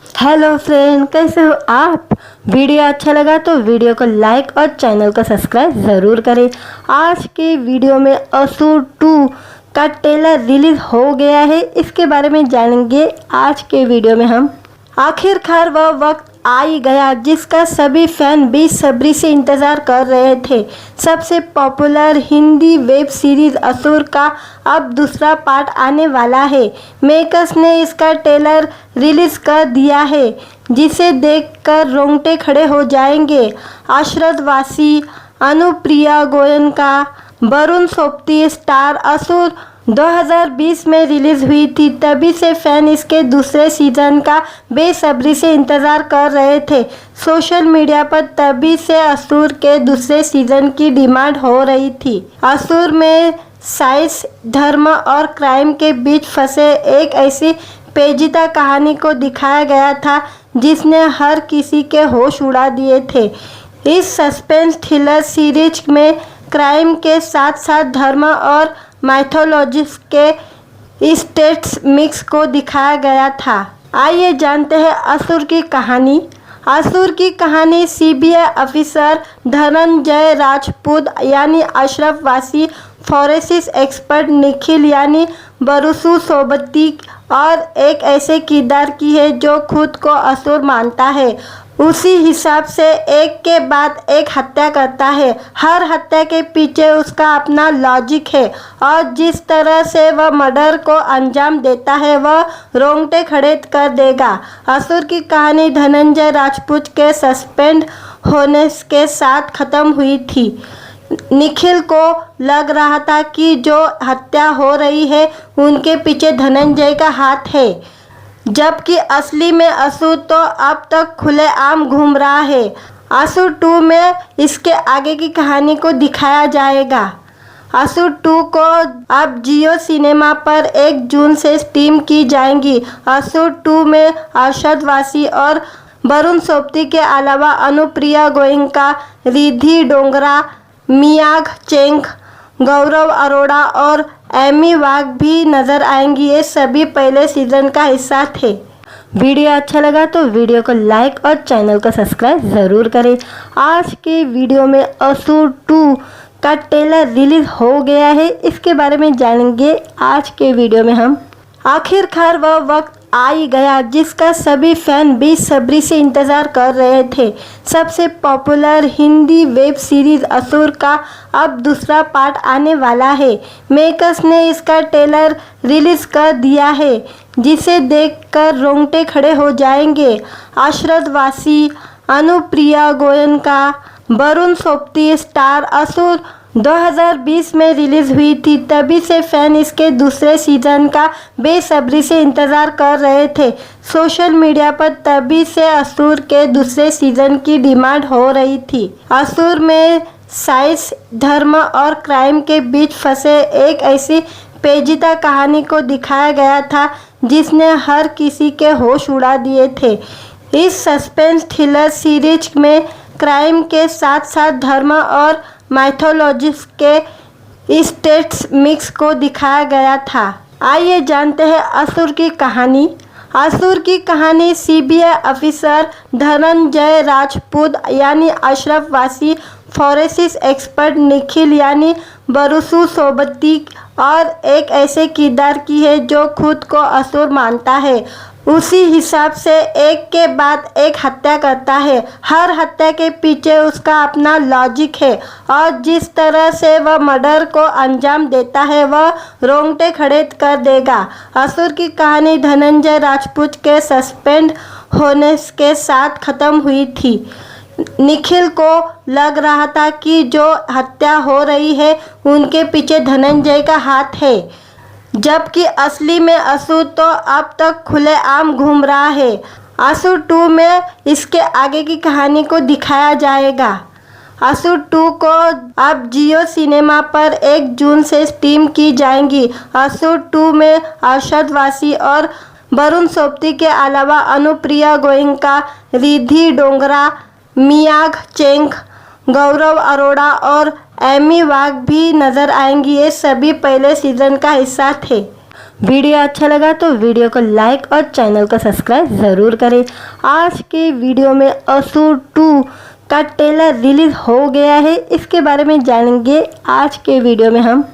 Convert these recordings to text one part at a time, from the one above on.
Hello friend, कैसे हो आप। वीडियो अच्छा लगा तो वीडियो को लाइक और चैनल को सब्सक्राइब ज़रूर करें। आज के वीडियो में असुर 2 का ट्रेलर रिलीज हो गया है, इसके बारे में जानेंगे आज के वीडियो में हम। आखिरकार वह वक्त आ ही गया जिसका सभी फैन बेसब्री से इंतज़ार कर रहे थे। सबसे पॉपुलर हिंदी वेब सीरीज असुर का अब दूसरा पार्ट आने वाला है। मेकर्स ने इसका ट्रेलर रिलीज कर दिया है, जिसे देखकर रोंगटे खड़े हो जाएंगे। अशरद वासी, अनुप्रिया गोयनका, वरुण सोबती स्टार असुर 2020 में रिलीज हुई थी। तभी से फैन इसके दूसरे सीजन का बेसब्री से इंतज़ार कर रहे थे। सोशल मीडिया पर तभी से असुर के दूसरे सीजन की डिमांड हो रही थी। असुर में साइंस, धर्म और क्राइम के बीच फंसे एक ऐसी पेचीदा कहानी को दिखाया गया था जिसने हर किसी के होश उड़ा दिए थे। इस सस्पेंस थ्रिलर सीरीज में क्राइम के साथ साथ धर्म और माइथोलॉजिस के स्टेट्स मिक्स को दिखाया गया था। आइए जानते हैं असुर की कहानी। असुर की कहानी सीबीआई ऑफिसर धनंजय राजपूत यानी अशरफ वासी, फॉरेंसिक एक्सपर्ट निखिल यानी वरुण सोबती और एक ऐसे किरदार की है जो खुद को असुर मानता है। उसी हिसाब से एक के बाद एक हत्या करता है। हर हत्या के पीछे उसका अपना लॉजिक है और जिस तरह से वह मर्डर को अंजाम देता है वह रोंगटे खड़े कर देगा। असुर की कहानी धनंजय राजपूत के सस्पेंड होने के साथ खत्म हुई थी। निखिल को लग रहा था कि जो हत्या हो रही है उनके पीछे धनंजय का हाथ है, जबकि असली में असुर तो अब तक खुलेआम घूम रहा है। असुर 2 में इसके आगे की कहानी को दिखाया जाएगा। असुर 2 को अब जियो सिनेमा पर 1 जून से स्ट्रीम की जाएंगी। असुर 2 में अरशद वासी और वरुण सोबती के अलावा अनुप्रिया गोयनका, रिद्धि डोगरा, मियाग चेंग, गौरव अरोड़ा और एमी वाघ भी नजर आएंगी। ये सभी पहले सीजन का हिस्सा थे। वीडियो अच्छा लगा तो वीडियो को लाइक और चैनल को सब्सक्राइब ज़रूर करें। आज के वीडियो में असुर 2 का ट्रेलर रिलीज हो गया है, इसके बारे में जानेंगे आज के वीडियो में हम। आखिरकार वह वक्त आ ही गया जिसका सभी फैन बेसब्री से इंतज़ार कर रहे थे। सबसे पॉपुलर हिंदी वेब सीरीज असुर का अब दूसरा पार्ट आने वाला है। मेकर्स ने इसका ट्रेलर रिलीज कर दिया है, जिसे देखकर रोंगटे खड़े हो जाएंगे। अशरद वासी, अनुप्रिया गोयनका, वरुण सोबती स्टार असुर 2020 में रिलीज हुई थी। तभी से फैन इसके दूसरे सीजन का बेसब्री से इंतज़ार कर रहे थे। सोशल मीडिया पर तभी से असुर के दूसरे सीजन की डिमांड हो रही थी। असुर में साइंस, धर्म और क्राइम के बीच फंसे एक ऐसी पेचीदा कहानी को दिखाया गया था जिसने हर किसी के होश उड़ा दिए थे। इस सस्पेंस थ्रिलर सीरीज में क्राइम के साथ साथ धर्म और माइथोलॉजिस के स्टेट्स मिक्स को दिखाया गया था। आइए जानते हैं असुर की कहानी। असुर की कहानी सीबीआई ऑफिसर धनंजय राजपूत यानी अशरफ वासी, फॉरेंसिक एक्सपर्ट निखिल यानी वरुण सोबती और एक ऐसे किरदार की है जो खुद को असुर मानता है। उसी हिसाब से एक के बाद एक हत्या करता है। हर हत्या के पीछे उसका अपना लॉजिक है और जिस तरह से वह मर्डर को अंजाम देता है वह रोंगटे खड़े कर देगा। असुर की कहानी धनंजय राजपूत के सस्पेंड होने के साथ खत्म हुई थी। निखिल को लग रहा था कि जो हत्या हो रही है उनके पीछे धनंजय का हाथ है, जबकि असली में असुर तो अब तक खुलेआम घूम रहा है। असुर 2 में इसके आगे की कहानी को दिखाया जाएगा। असुर 2 को अब जियो सिनेमा पर 1 जून से स्ट्रीम की जाएंगी। असुर 2 में अरशद वासी और वरुण सोबती के अलावा अनुप्रिया गोयनका, रिद्धि डोगरा, मियाग चेंग, गौरव अरोड़ा और एमी वाघ भी नजर आएंगी। ये सभी पहले सीजन का हिस्सा थे। वीडियो अच्छा लगा तो वीडियो को लाइक और चैनल को सब्सक्राइब ज़रूर करें। आज के वीडियो में असुर 2 का ट्रेलर रिलीज हो गया है, इसके बारे में जानेंगे आज के वीडियो में हम।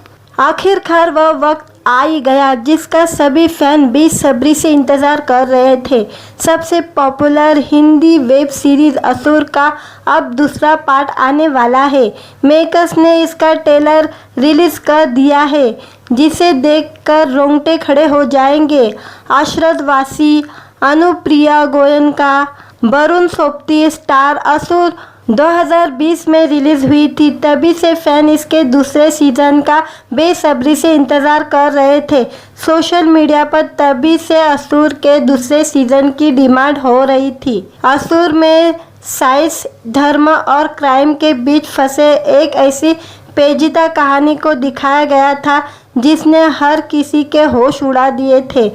आखिरकार वह वक्त आ ही गया जिसका सभी फैन बेसब्री से इंतज़ार कर रहे थे। सबसे पॉपुलर हिंदी वेब सीरीज़ असुर का अब दूसरा पार्ट आने वाला है। मेकर्स ने इसका ट्रेलर रिलीज़ कर दिया है, जिसे देखकर रोंगटे खड़े हो जाएंगे। आशरद वासी, अनुप्रिया गोयनका, वरुण सोबती स्टार असुर 2020 में रिलीज़ हुई थी। तभी से फैन इसके दूसरे सीज़न का बेसब्री से इंतज़ार कर रहे थे। सोशल मीडिया पर तभी से असुर के दूसरे सीज़न की डिमांड हो रही थी। असुर में साइंस, धर्म और क्राइम के बीच फंसे एक ऐसी पेचीदा कहानी को दिखाया गया था जिसने हर किसी के होश उड़ा दिए थे।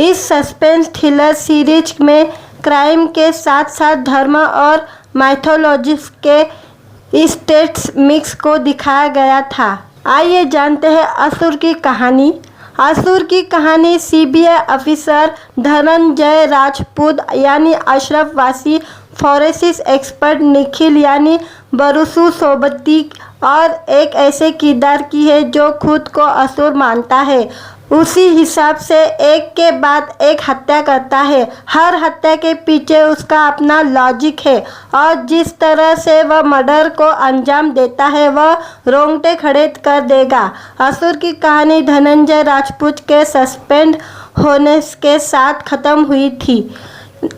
इस सस्पेंस थ्रिलर सीरीज में क्राइम के साथ साथ धर्म और माइथोलॉजिस के स्टेट्स मिक्स को दिखाया गया था। आइए जानते हैं असुर की कहानी। असुर की कहानी सीबीआई ऑफिसर धनंजय राजपूत यानी अशरफ वासी, फॉरेंसिक एक्सपर्ट निखिल यानी बरुसु सोबती और एक ऐसे किरदार की है जो खुद को असुर मानता है। उसी हिसाब से एक के बाद एक हत्या करता है। हर हत्या के पीछे उसका अपना लॉजिक है और जिस तरह से वह मर्डर को अंजाम देता है वह रोंगटे खड़े कर देगा। असुर की कहानी धनंजय राजपूत के सस्पेंड होने के साथ खत्म हुई थी।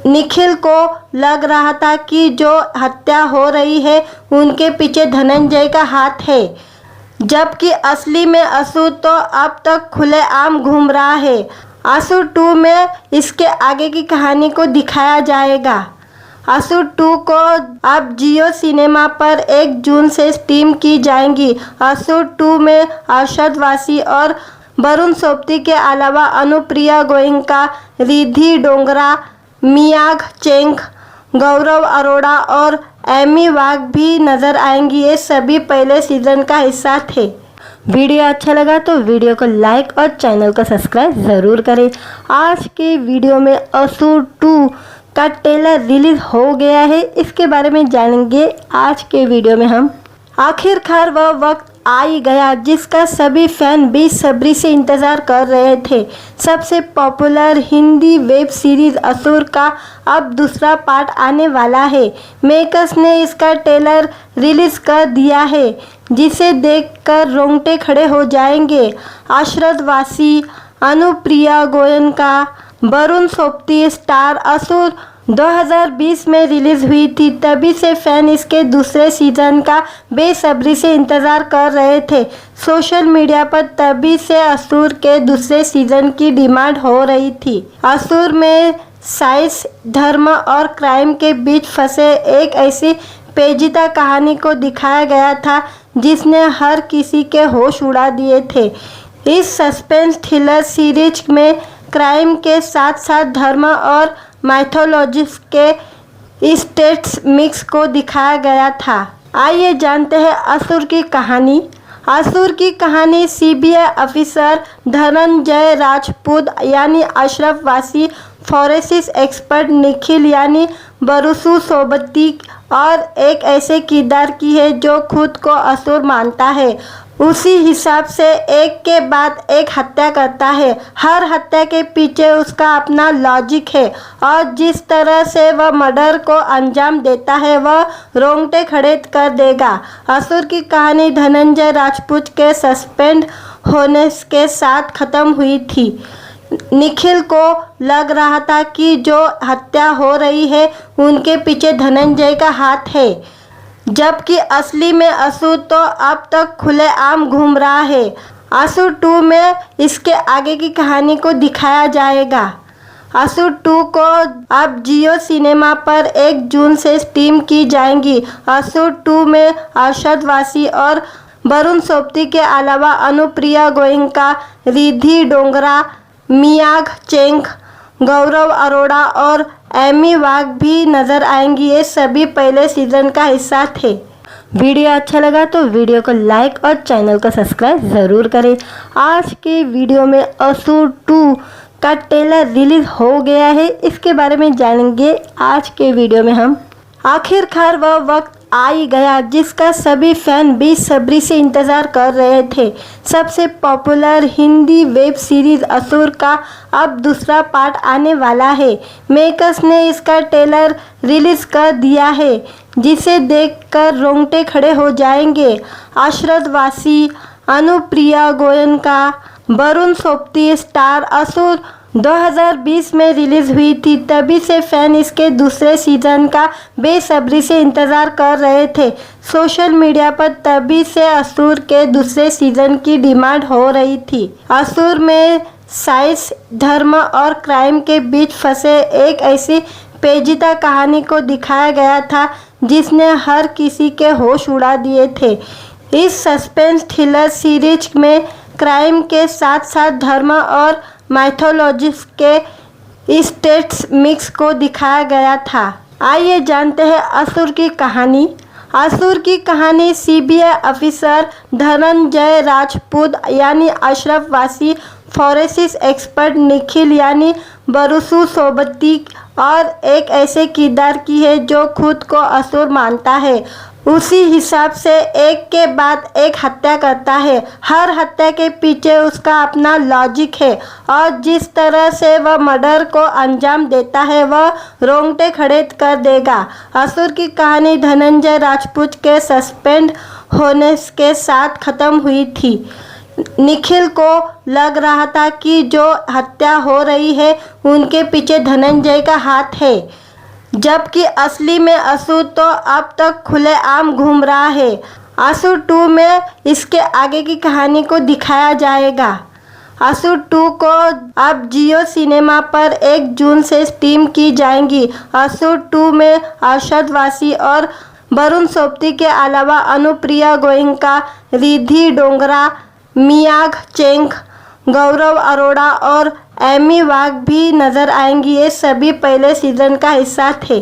निखिल को लग रहा था कि जो हत्या हो रही है उनके पीछे धनंजय का हाथ है, जबकि असली में असुर तो अब तक खुलेआम घूम रहा है। असुर 2 में इसके आगे की कहानी को दिखाया जाएगा। असुर 2 को अब जियो सिनेमा पर 1 जून से स्ट्रीम की जाएंगी। असुर 2 में अरशद वासी और वरुण सोबती के अलावा अनुप्रिया गोयनका, रिद्धि डोगरा, मियाग चेंग, गौरव अरोड़ा और एमी वाघ भी नजर आएंगी। ये सभी पहले सीजन का हिस्सा थे। वीडियो अच्छा लगा तो वीडियो को लाइक और चैनल को सब्सक्राइब ज़रूर करें। आज के वीडियो में असुर 2 का ट्रेलर रिलीज हो गया है, इसके बारे में जानेंगे आज के वीडियो में हम। आखिरकार वह वक्त आ ही गया जिसका सभी फैन बेसब्री से इंतज़ार कर रहे थे। सबसे पॉपुलर हिंदी वेब सीरीज़ असुर का अब दूसरा पार्ट आने वाला है। मेकर्स ने इसका ट्रेलर रिलीज़ कर दिया है, जिसे देखकर रोंगटे खड़े हो जाएंगे। आशरद वासी, अनुप्रिया गोयनका, वरुण सोबती स्टार असुर 2020 में रिलीज़ हुई थी। तभी से फैन इसके दूसरे सीज़न का बेसब्री से इंतज़ार कर रहे थे। सोशल मीडिया पर तभी से असुर के दूसरे सीज़न की डिमांड हो रही थी। असुर में साइंस, धर्म और क्राइम के बीच फंसे एक ऐसी पेचीदा कहानी को दिखाया गया था जिसने हर किसी के होश उड़ा दिए थे। इस सस्पेंस थ्रिलर सीरीज में क्राइम के साथ साथ धर्म और माइथोलॉजिस के स्टेट्स मिक्स को दिखाया गया था। आइए जानते हैं असुर की कहानी। असुर की कहानी सीबीआई ऑफिसर धनंजय राजपूत यानी अशरफ वासी, फॉरेंसिक एक्सपर्ट निखिल यानी बरुसु सोबती और एक ऐसे किरदार की है जो खुद को असुर मानता है। उसी हिसाब से एक के बाद एक हत्या करता है। हर हत्या के पीछे उसका अपना लॉजिक है और जिस तरह से वह मर्डर को अंजाम देता है वह रोंगटे खड़े कर देगा। असुर की कहानी धनंजय राजपूत के सस्पेंड होने के साथ खत्म हुई थी। निखिल को लग रहा था कि जो हत्या हो रही है उनके पीछे धनंजय का हाथ है, जबकि असली में असुर तो अब तक खुलेआम घूम रहा है। असुर 2 में इसके आगे की कहानी को दिखाया जाएगा। असुर 2 को अब जियो सिनेमा पर 1 जून से स्ट्रीम की जाएंगी। असुर 2 में अरशद वासी और वरुण सोबती के अलावा अनुप्रिया गोयनका, रिद्धि डोगरा, मियाग चेंग, गौरव अरोड़ा और एमी वाघ भी नजर आएंगी। ये सभी पहले सीजन का हिस्सा थे। वीडियो अच्छा लगा तो वीडियो को लाइक और चैनल को सब्सक्राइब ज़रूर करें। आज के वीडियो में असुर 2 का ट्रेलर रिलीज हो गया है, इसके बारे में जानेंगे आज के वीडियो में हम। आखिरकार वह वक्त आ ही गया जिसका सभी फैन बेसब्री से इंतज़ार कर रहे थे। सबसे पॉपुलर हिंदी वेब सीरीज़ असुर का अब दूसरा पार्ट आने वाला है। मेकर्स ने इसका ट्रेलर रिलीज़ कर दिया है, जिसे देखकर रोंगटे खड़े हो जाएंगे। अशरद वासी, अनुप्रिया गोयनका, वरुण सोबती स्टार असुर 2020 में रिलीज़ हुई थी। तभी से फैन इसके दूसरे सीज़न का बेसब्री से इंतज़ार कर रहे थे। सोशल मीडिया पर तभी से असुर के दूसरे सीज़न की डिमांड हो रही थी। असुर में साइंस, धर्म और क्राइम के बीच फंसे एक ऐसी पेचीदा कहानी को दिखाया गया था जिसने हर किसी के होश उड़ा दिए थे। इस सस्पेंस थ्रिलर सीरीज में क्राइम के साथ साथ धर्म और माइथोलॉजी के स्टेट्स मिक्स को दिखाया गया था। आइए जानते हैं असुर की कहानी। असुर की कहानी सीबीआई ऑफिसर धनंजय राजपूत यानी अशरफ वासी, फॉरेंसिक एक्सपर्ट निखिल यानी बरुसु सोबती और एक ऐसे किरदार की है जो खुद को असुर मानता है। उसी हिसाब से एक के बाद एक हत्या करता है। हर हत्या के पीछे उसका अपना लॉजिक है और जिस तरह से वह मर्डर को अंजाम देता है वह रोंगटे खड़े कर देगा। असुर की कहानी धनंजय राजपूत के सस्पेंड होने के साथ ख़त्म हुई थी। निखिल को लग रहा था कि जो हत्या हो रही है उनके पीछे धनंजय का हाथ है, जबकि असली में असुर तो अब तक खुलेआम घूम रहा है। असुर 2 में इसके आगे की कहानी को दिखाया जाएगा। असुर 2 को अब जियो सिनेमा पर 1 जून से स्ट्रीम की जाएंगी। असुर 2 में अरशद वासी और वरुण सोबती के अलावा अनुप्रिया गोयनका, रिद्धि डोगरा, मियाग चेंग, गौरव अरोड़ा और एमी वाघ भी नजर आएंगी। ये सभी पहले सीजन का हिस्सा थे।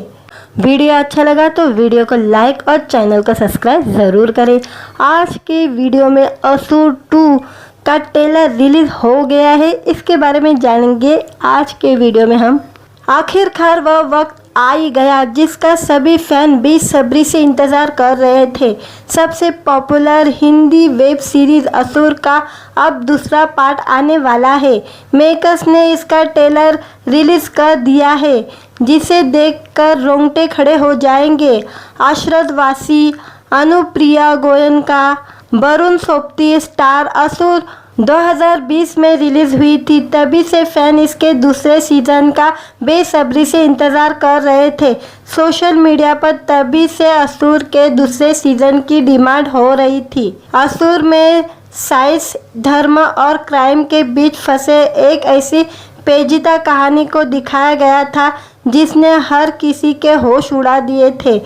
वीडियो अच्छा लगा तो वीडियो को लाइक और चैनल को सब्सक्राइब ज़रूर करें। आज के वीडियो में असुर 2 का ट्रेलर रिलीज हो गया है, इसके बारे में जानेंगे आज के वीडियो में हम। आखिरकार वह वक्त आ ही गया जिसका सभी फैन बेसब्री से इंतज़ार कर रहे थे। सबसे पॉपुलर हिंदी वेब सीरीज़ असुर का अब दूसरा पार्ट आने वाला है। मेकर्स ने इसका ट्रेलर रिलीज़ कर दिया है, जिसे देखकर रोंगटे खड़े हो जाएंगे। अशरद वासी, अनुप्रिया गोयनका, वरुण सोबती स्टार असुर 2020 में रिलीज़ हुई थी। तभी से फैन इसके दूसरे सीज़न का बेसब्री से इंतज़ार कर रहे थे। सोशल मीडिया पर तभी से असुर के दूसरे सीज़न की डिमांड हो रही थी। असुर में साइंस, धर्म और क्राइम के बीच फंसे एक ऐसी पेचीदा कहानी को दिखाया गया था जिसने हर किसी के होश उड़ा दिए थे।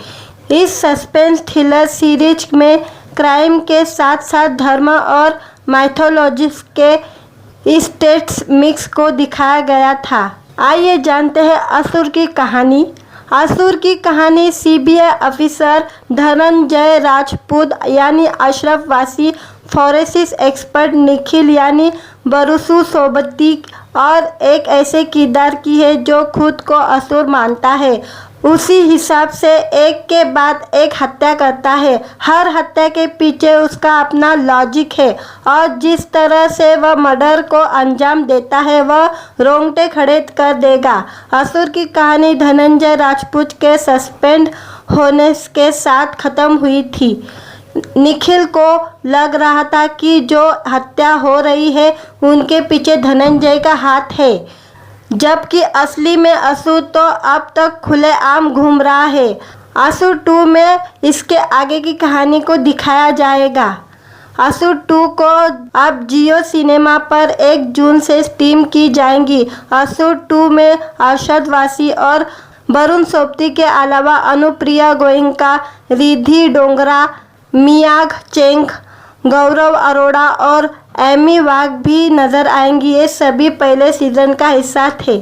इस सस्पेंस थ्रिलर सीरीज में क्राइम के साथ साथ धर्म और माइथोलॉजी के स्टेट्स मिक्स को दिखाया गया था। आइए जानते हैं असुर की कहानी। असुर की कहानी सीबीआई ऑफिसर धनंजय राजपूत यानी अशरफ वासी, फॉरेंसिक एक्सपर्ट निखिल यानी बरुसु सोबती और एक ऐसे किरदार की है जो खुद को असुर मानता है। उसी हिसाब से एक के बाद एक हत्या करता है। हर हत्या के पीछे उसका अपना लॉजिक है और जिस तरह से वह मर्डर को अंजाम देता है वह रोंगटे खड़े कर देगा। असुर की कहानी धनंजय राजपूत के सस्पेंड होने के साथ ख़त्म हुई थी। निखिल को लग रहा था कि जो हत्या हो रही है उनके पीछे धनंजय का हाथ है, जबकि असली में असुर तो अब तक खुलेआम घूम रहा है। असुर 2 में इसके आगे की कहानी को दिखाया जाएगा। असुर 2 को अब जियो सिनेमा पर 1 जून से स्ट्रीम की जाएंगी। असुर 2 में अरशद वासी और वरुण सोबती के अलावा अनुप्रिया गोयनका, रिद्धि डोगरा, मियाग चेंग, गौरव अरोड़ा और एमी वाघ भी नजर आएंगी। ये सभी पहले सीजन का हिस्सा थे।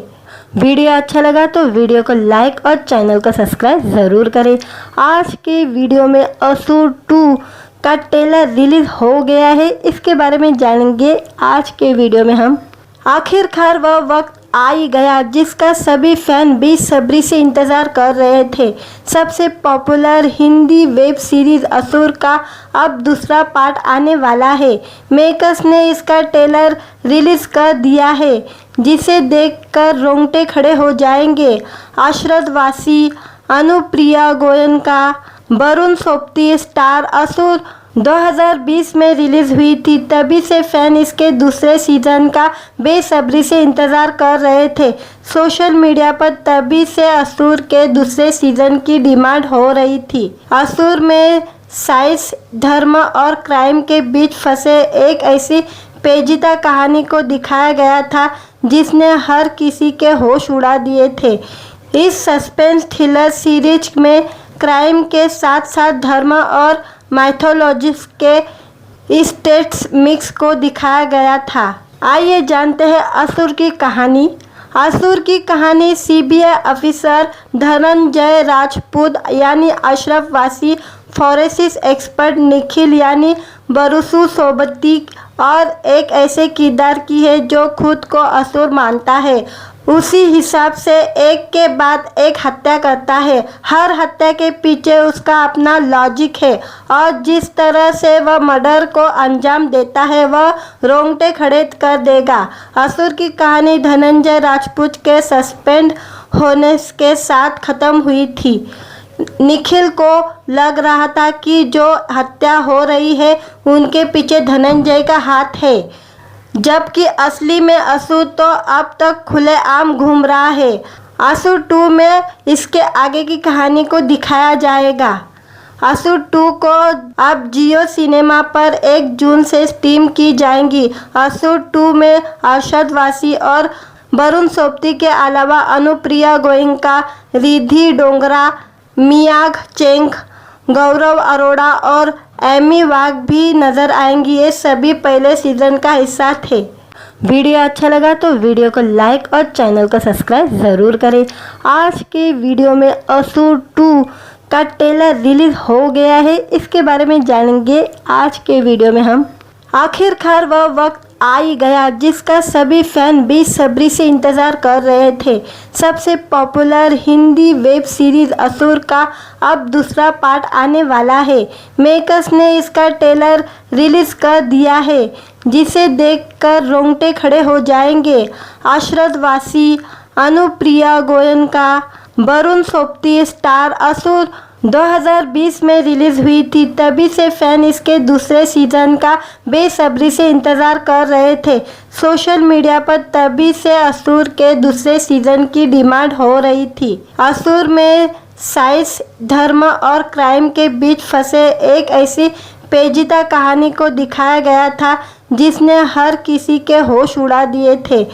वीडियो अच्छा लगा तो वीडियो को लाइक और चैनल को सब्सक्राइब ज़रूर करें। आज के वीडियो में असुर 2 का ट्रेलर रिलीज हो गया है, इसके बारे में जानेंगे आज के वीडियो में हम। आखिरकार वह वक्त आ ही गया जिसका सभी फैन बेसब्री से इंतज़ार कर रहे थे। सबसे पॉपुलर हिंदी वेब सीरीज़ असुर का अब दूसरा पार्ट आने वाला है। मेकर्स ने इसका ट्रेलर रिलीज़ कर दिया है, जिसे देखकर रोंगटे खड़े हो जाएंगे। आशरद वासी, अनुप्रिया गोयनका, वरुण सोबती स्टार असुर 2020 में रिलीज़ हुई थी। तभी से फैन इसके दूसरे सीज़न का बेसब्री से इंतज़ार कर रहे थे। सोशल मीडिया पर तभी से असुर के दूसरे सीज़न की डिमांड हो रही थी। असुर में साइंस, धर्म और क्राइम के बीच फंसे एक ऐसी पेचीदा कहानी को दिखाया गया था जिसने हर किसी के होश उड़ा दिए थे। इस सस्पेंस थ्रिलर सीरीज में क्राइम के साथ साथ धर्म और माइथोलॉजिस के स्टेट्स मिक्स को दिखाया गया था। आइए जानते हैं असुर की कहानी। असुर की कहानी सीबीआई ऑफिसर धनंजय राजपूत यानी अशरफ वासी, फॉरेंसिक एक्सपर्ट निखिल यानी बरुसु सोबती और एक ऐसे किरदार की है जो खुद को असुर मानता है। उसी हिसाब से एक के बाद एक हत्या करता है। हर हत्या के पीछे उसका अपना लॉजिक है और जिस तरह से वह मर्डर को अंजाम देता है वह रोंगटे खड़े कर देगा। असुर की कहानी धनंजय राजपूत के सस्पेंड होने के साथ ख़त्म हुई थी। निखिल को लग रहा था कि जो हत्या हो रही है उनके पीछे धनंजय का हाथ है, जबकि असली में असुर तो अब तक खुलेआम घूम रहा है। असुर 2 में इसके आगे की कहानी को दिखाया जाएगा। असुर 2 को अब जियो सिनेमा पर 1 जून से स्ट्रीम की जाएंगी। असुर 2 में अरशद वासी और वरुण सोबती के अलावा अनुप्रिया गोयनका, रिद्धि डोगरा, मियाग चेंग, गौरव अरोड़ा और एमी वाघ भी नजर आएंगी। ये सभी पहले सीजन का हिस्सा थे। वीडियो अच्छा लगा तो वीडियो को लाइक और चैनल को सब्सक्राइब ज़रूर करें। आज के वीडियो में असुर 2 का ट्रेलर रिलीज हो गया है, इसके बारे में जानेंगे आज के वीडियो में हम। आखिरकार वह वक्त आ ही गया जिसका सभी फैन बेसब्री से इंतज़ार कर रहे थे। सबसे पॉपुलर हिंदी वेब सीरीज़ असुर का अब दूसरा पार्ट आने वाला है। मेकर्स ने इसका ट्रेलर रिलीज़ कर दिया है, जिसे देखकर रोंगटे खड़े हो जाएंगे। आशरद वासी, अनुप्रिया गोयनका, वरुण सोबती स्टार असुर 2020 में रिलीज़ हुई थी। तभी से फैन इसके दूसरे सीज़न का बेसब्री से इंतज़ार कर रहे थे। सोशल मीडिया पर तभी से असुर के दूसरे सीज़न की डिमांड हो रही थी। असुर में साइंस, धर्म और क्राइम के बीच फंसे एक ऐसी पेचीदा कहानी को दिखाया गया था जिसने हर किसी के होश उड़ा दिए थे।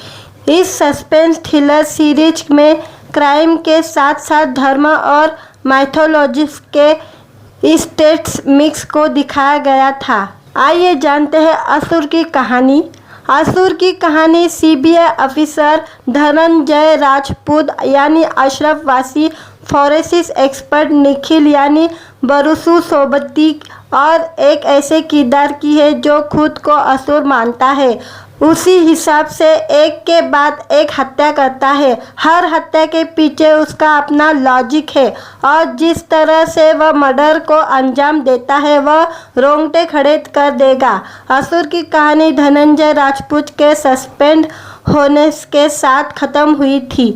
इस सस्पेंस थ्रिलर सीरीज में क्राइम के साथ साथ धर्म और माइथोलॉजिस के स्टेट्स मिक्स को दिखाया गया था। आइए जानते हैं असुर की कहानी। असुर की कहानी सीबीआई ऑफिसर धनंजय राजपूत यानी अशरफ वासी, फॉरेंसिक एक्सपर्ट निखिल यानी बरुसु सोबती और एक ऐसे किरदार की है जो खुद को असुर मानता है। उसी हिसाब से एक के बाद एक हत्या करता है। हर हत्या के पीछे उसका अपना लॉजिक है और जिस तरह से वह मर्डर को अंजाम देता है वह रोंगटे खड़े कर देगा। असुर की कहानी धनंजय राजपूत के सस्पेंड होने के साथ ख़त्म हुई थी।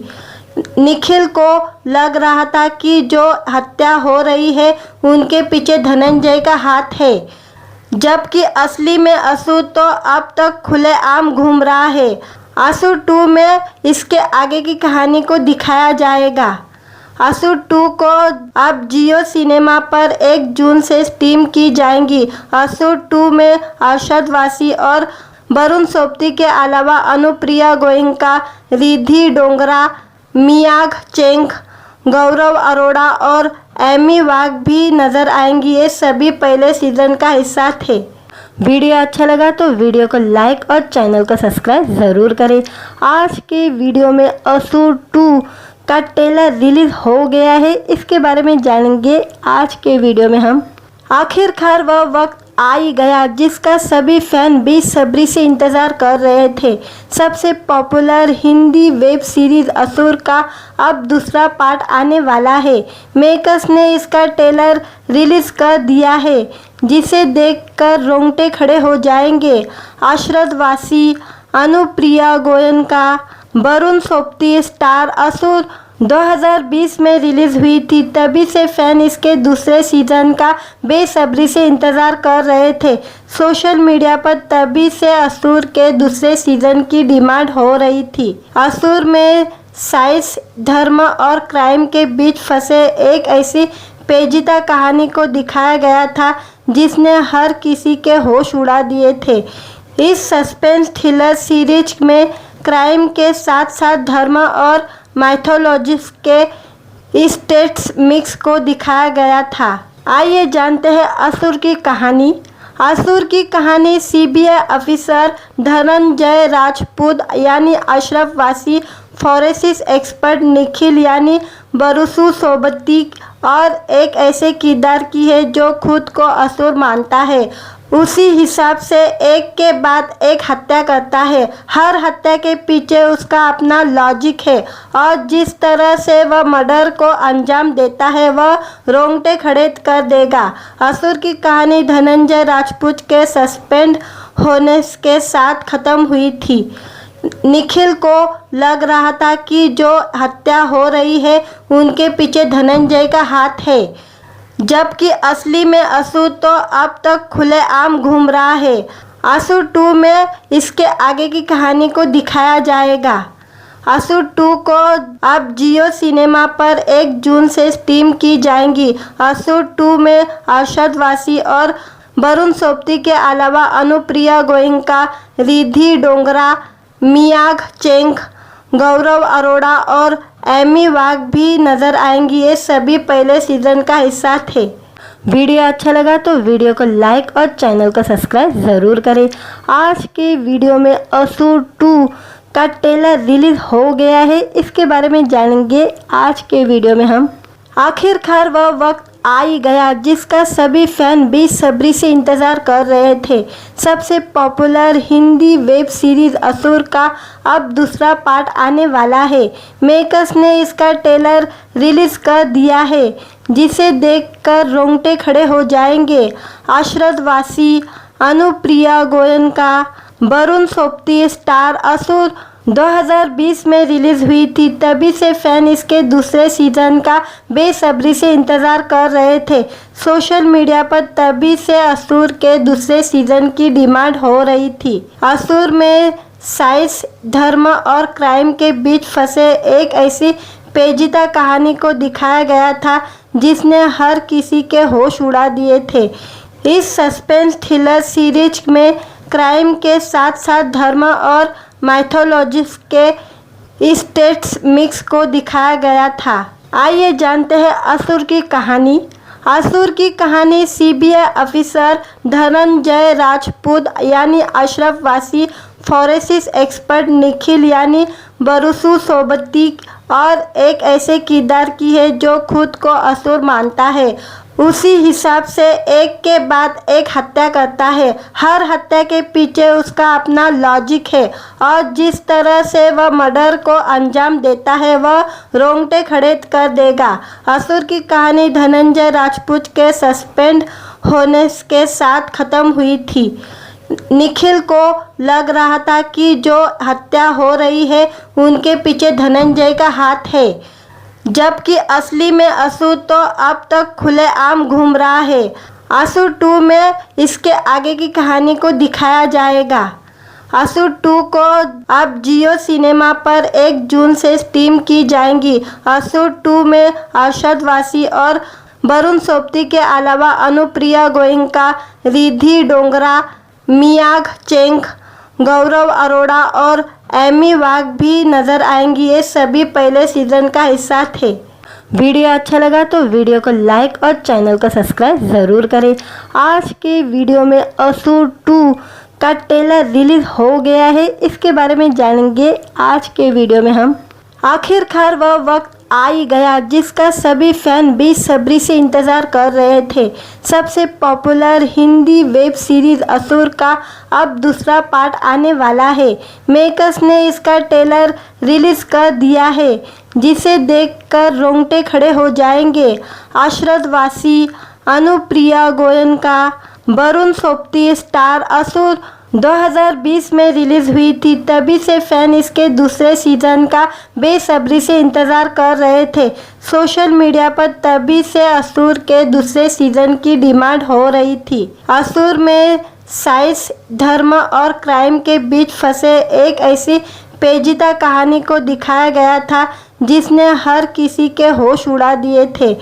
निखिल को लग रहा था कि जो हत्या हो रही है उनके पीछे धनंजय का हाथ है, जबकि असली में असुर तो अब तक खुलेआम घूम रहा है। असुर 2 में इसके आगे की कहानी को दिखाया जाएगा। असुर 2 को अब जियो सिनेमा पर 1 जून से स्ट्रीम की जाएंगी। असुर 2 में अरशद वासी और वरुण सोबती के अलावा अनुप्रिया गोयनका, रिद्धि डोगरा, मियाग चेंग, गौरव अरोड़ा और एमी वाघ भी नजर आएंगी। ये सभी पहले सीजन का हिस्सा थे। वीडियो अच्छा लगा तो वीडियो को लाइक और चैनल को सब्सक्राइब ज़रूर करें। आज के वीडियो में असुर 2 का ट्रेलर रिलीज हो गया है, इसके बारे में जानेंगे आज के वीडियो में हम। आखिरकार वह वक्त आ ही गया जिसका सभी फैन बेसब्री से इंतज़ार कर रहे थे। सबसे पॉपुलर हिंदी वेब सीरीज़ असुर का अब दूसरा पार्ट आने वाला है। मेकर्स ने इसका ट्रेलर रिलीज़ कर दिया है, जिसे देखकर रोंगटे खड़े हो जाएंगे। आशरद वासी, अनुप्रिया गोयनका, वरुण सोबती स्टार असुर 2020 में रिलीज़ हुई थी। तभी से फैन इसके दूसरे सीज़न का बेसब्री से इंतज़ार कर रहे थे। सोशल मीडिया पर तभी से असुर के दूसरे सीज़न की डिमांड हो रही थी। असुर में साइंस, धर्म और क्राइम के बीच फंसे एक ऐसी पेचीदा कहानी को दिखाया गया था जिसने हर किसी के होश उड़ा दिए थे। इस सस्पेंस थ्रिलर सीरीज में क्राइम के साथ साथ धर्म और माइथोलॉजिस के स्टेट्स मिक्स को दिखाया गया था। आइए जानते हैं असुर की कहानी। असुर की कहानी सीबीआई ऑफिसर धनंजय राजपूत यानी अशरफ वासी, फॉरेंसिक एक्सपर्ट निखिल यानी बरुसु सोबती और एक ऐसे किरदार की है जो खुद को असुर मानता है। उसी हिसाब से एक के बाद एक हत्या करता है। हर हत्या के पीछे उसका अपना लॉजिक है और जिस तरह से वह मर्डर को अंजाम देता है वह रोंगटे खड़े कर देगा। असुर की कहानी धनंजय राजपूत के सस्पेंड होने के साथ खत्म हुई थी। निखिल को लग रहा था कि जो हत्या हो रही है उनके पीछे धनंजय का हाथ है, जबकि असली में असुर तो अब तक खुलेआम घूम रहा है। असुर 2 में इसके आगे की कहानी को दिखाया जाएगा। असुर 2 को अब जियो सिनेमा पर 1 जून से स्ट्रीम की जाएंगी। असुर 2 में अरशद वासी और वरुण सोबती के अलावा अनुप्रिया गोयनका, रिद्धि डोगरा, मियाग चेंग, गौरव अरोड़ा और एमी वाघ भी नजर आएंगी। ये सभी पहले सीजन का हिस्सा थे। वीडियो अच्छा लगा तो वीडियो को लाइक और चैनल को सब्सक्राइब ज़रूर करें। आज के वीडियो में असुर 2 का ट्रेलर रिलीज हो गया है, इसके बारे में जानेंगे आज के वीडियो में हम। आखिरकार वह वक्त आ ही गया जिसका सभी फैन बेसब्री से इंतज़ार कर रहे थे। सबसे पॉपुलर हिंदी वेब सीरीज़ असुर का अब दूसरा पार्ट आने वाला है। मेकर्स ने इसका ट्रेलर रिलीज़ कर दिया है, जिसे देखकर रोंगटे खड़े हो जाएंगे। आशरद वासी, अनुप्रिया गोयनका, वरुण सोबती स्टार असुर 2020 में रिलीज़ हुई थी। तभी से फैन इसके दूसरे सीज़न का बेसब्री से इंतज़ार कर रहे थे। सोशल मीडिया पर तभी से असुर के दूसरे सीज़न की डिमांड हो रही थी। असुर में साइंस, धर्म और क्राइम के बीच फंसे एक ऐसी पेचीदा कहानी को दिखाया गया था जिसने हर किसी के होश उड़ा दिए थे। इस सस्पेंस थ्रिलर सीरीज में क्राइम के साथ साथ धर्म और माइथोलॉजिस के स्टेट्स मिक्स को दिखाया गया था। आइए जानते हैं असुर की कहानी। असुर की कहानी सीबीआई ऑफिसर धनंजय राजपूत यानी अशरफ वासी, फॉरेंसिक एक्सपर्ट निखिल यानी बरुसु सोबती और एक ऐसे किरदार की है जो खुद को असुर मानता है। उसी हिसाब से एक के बाद एक हत्या करता है। हर हत्या के पीछे उसका अपना लॉजिक है और जिस तरह से वह मर्डर को अंजाम देता है वह रोंगटे खड़े कर देगा। असुर की कहानी धनंजय राजपूत के सस्पेंड होने के साथ खत्म हुई थी। निखिल को लग रहा था कि जो हत्या हो रही है उनके पीछे धनंजय का हाथ है, जबकि असली में असुर तो अब तक खुलेआम घूम रहा है। असुर 2 में इसके आगे की कहानी को दिखाया जाएगा। असुर 2 को अब जियो सिनेमा पर 1 जून से स्ट्रीम की जाएंगी। असुर 2 में अरशद वासी और वरुण सोबती के अलावा अनुप्रिया गोयनका, रिद्धि डोगरा, मियाग चेंग, गौरव अरोड़ा और एमी वाघ भी नजर आएंगी। ये सभी पहले सीजन का हिस्सा थे। वीडियो अच्छा लगा तो वीडियो को लाइक और चैनल को सब्सक्राइब ज़रूर करें। आज के वीडियो में असुर 2 का ट्रेलर रिलीज हो गया है, इसके बारे में जानेंगे आज के वीडियो में हम। आखिरकार वह वक्त आ ही गया जिसका सभी फैन बेसब्री से इंतज़ार कर रहे थे। सबसे पॉपुलर हिंदी वेब सीरीज़ असुर का अब दूसरा पार्ट आने वाला है। मेकर्स ने इसका ट्रेलर रिलीज़ कर दिया है, जिसे देखकर रोंगटे खड़े हो जाएंगे। आशरद वासी, अनुप्रिया गोयनका, वरुण सोबती स्टार असुर 2020 में रिलीज़ हुई थी। तभी से फैन इसके दूसरे सीज़न का बेसब्री से इंतज़ार कर रहे थे। सोशल मीडिया पर तभी से असुर के दूसरे सीज़न की डिमांड हो रही थी। असुर में साइंस, धर्म और क्राइम के बीच फंसे एक ऐसी पेचीदा कहानी को दिखाया गया था जिसने हर किसी के होश उड़ा दिए थे।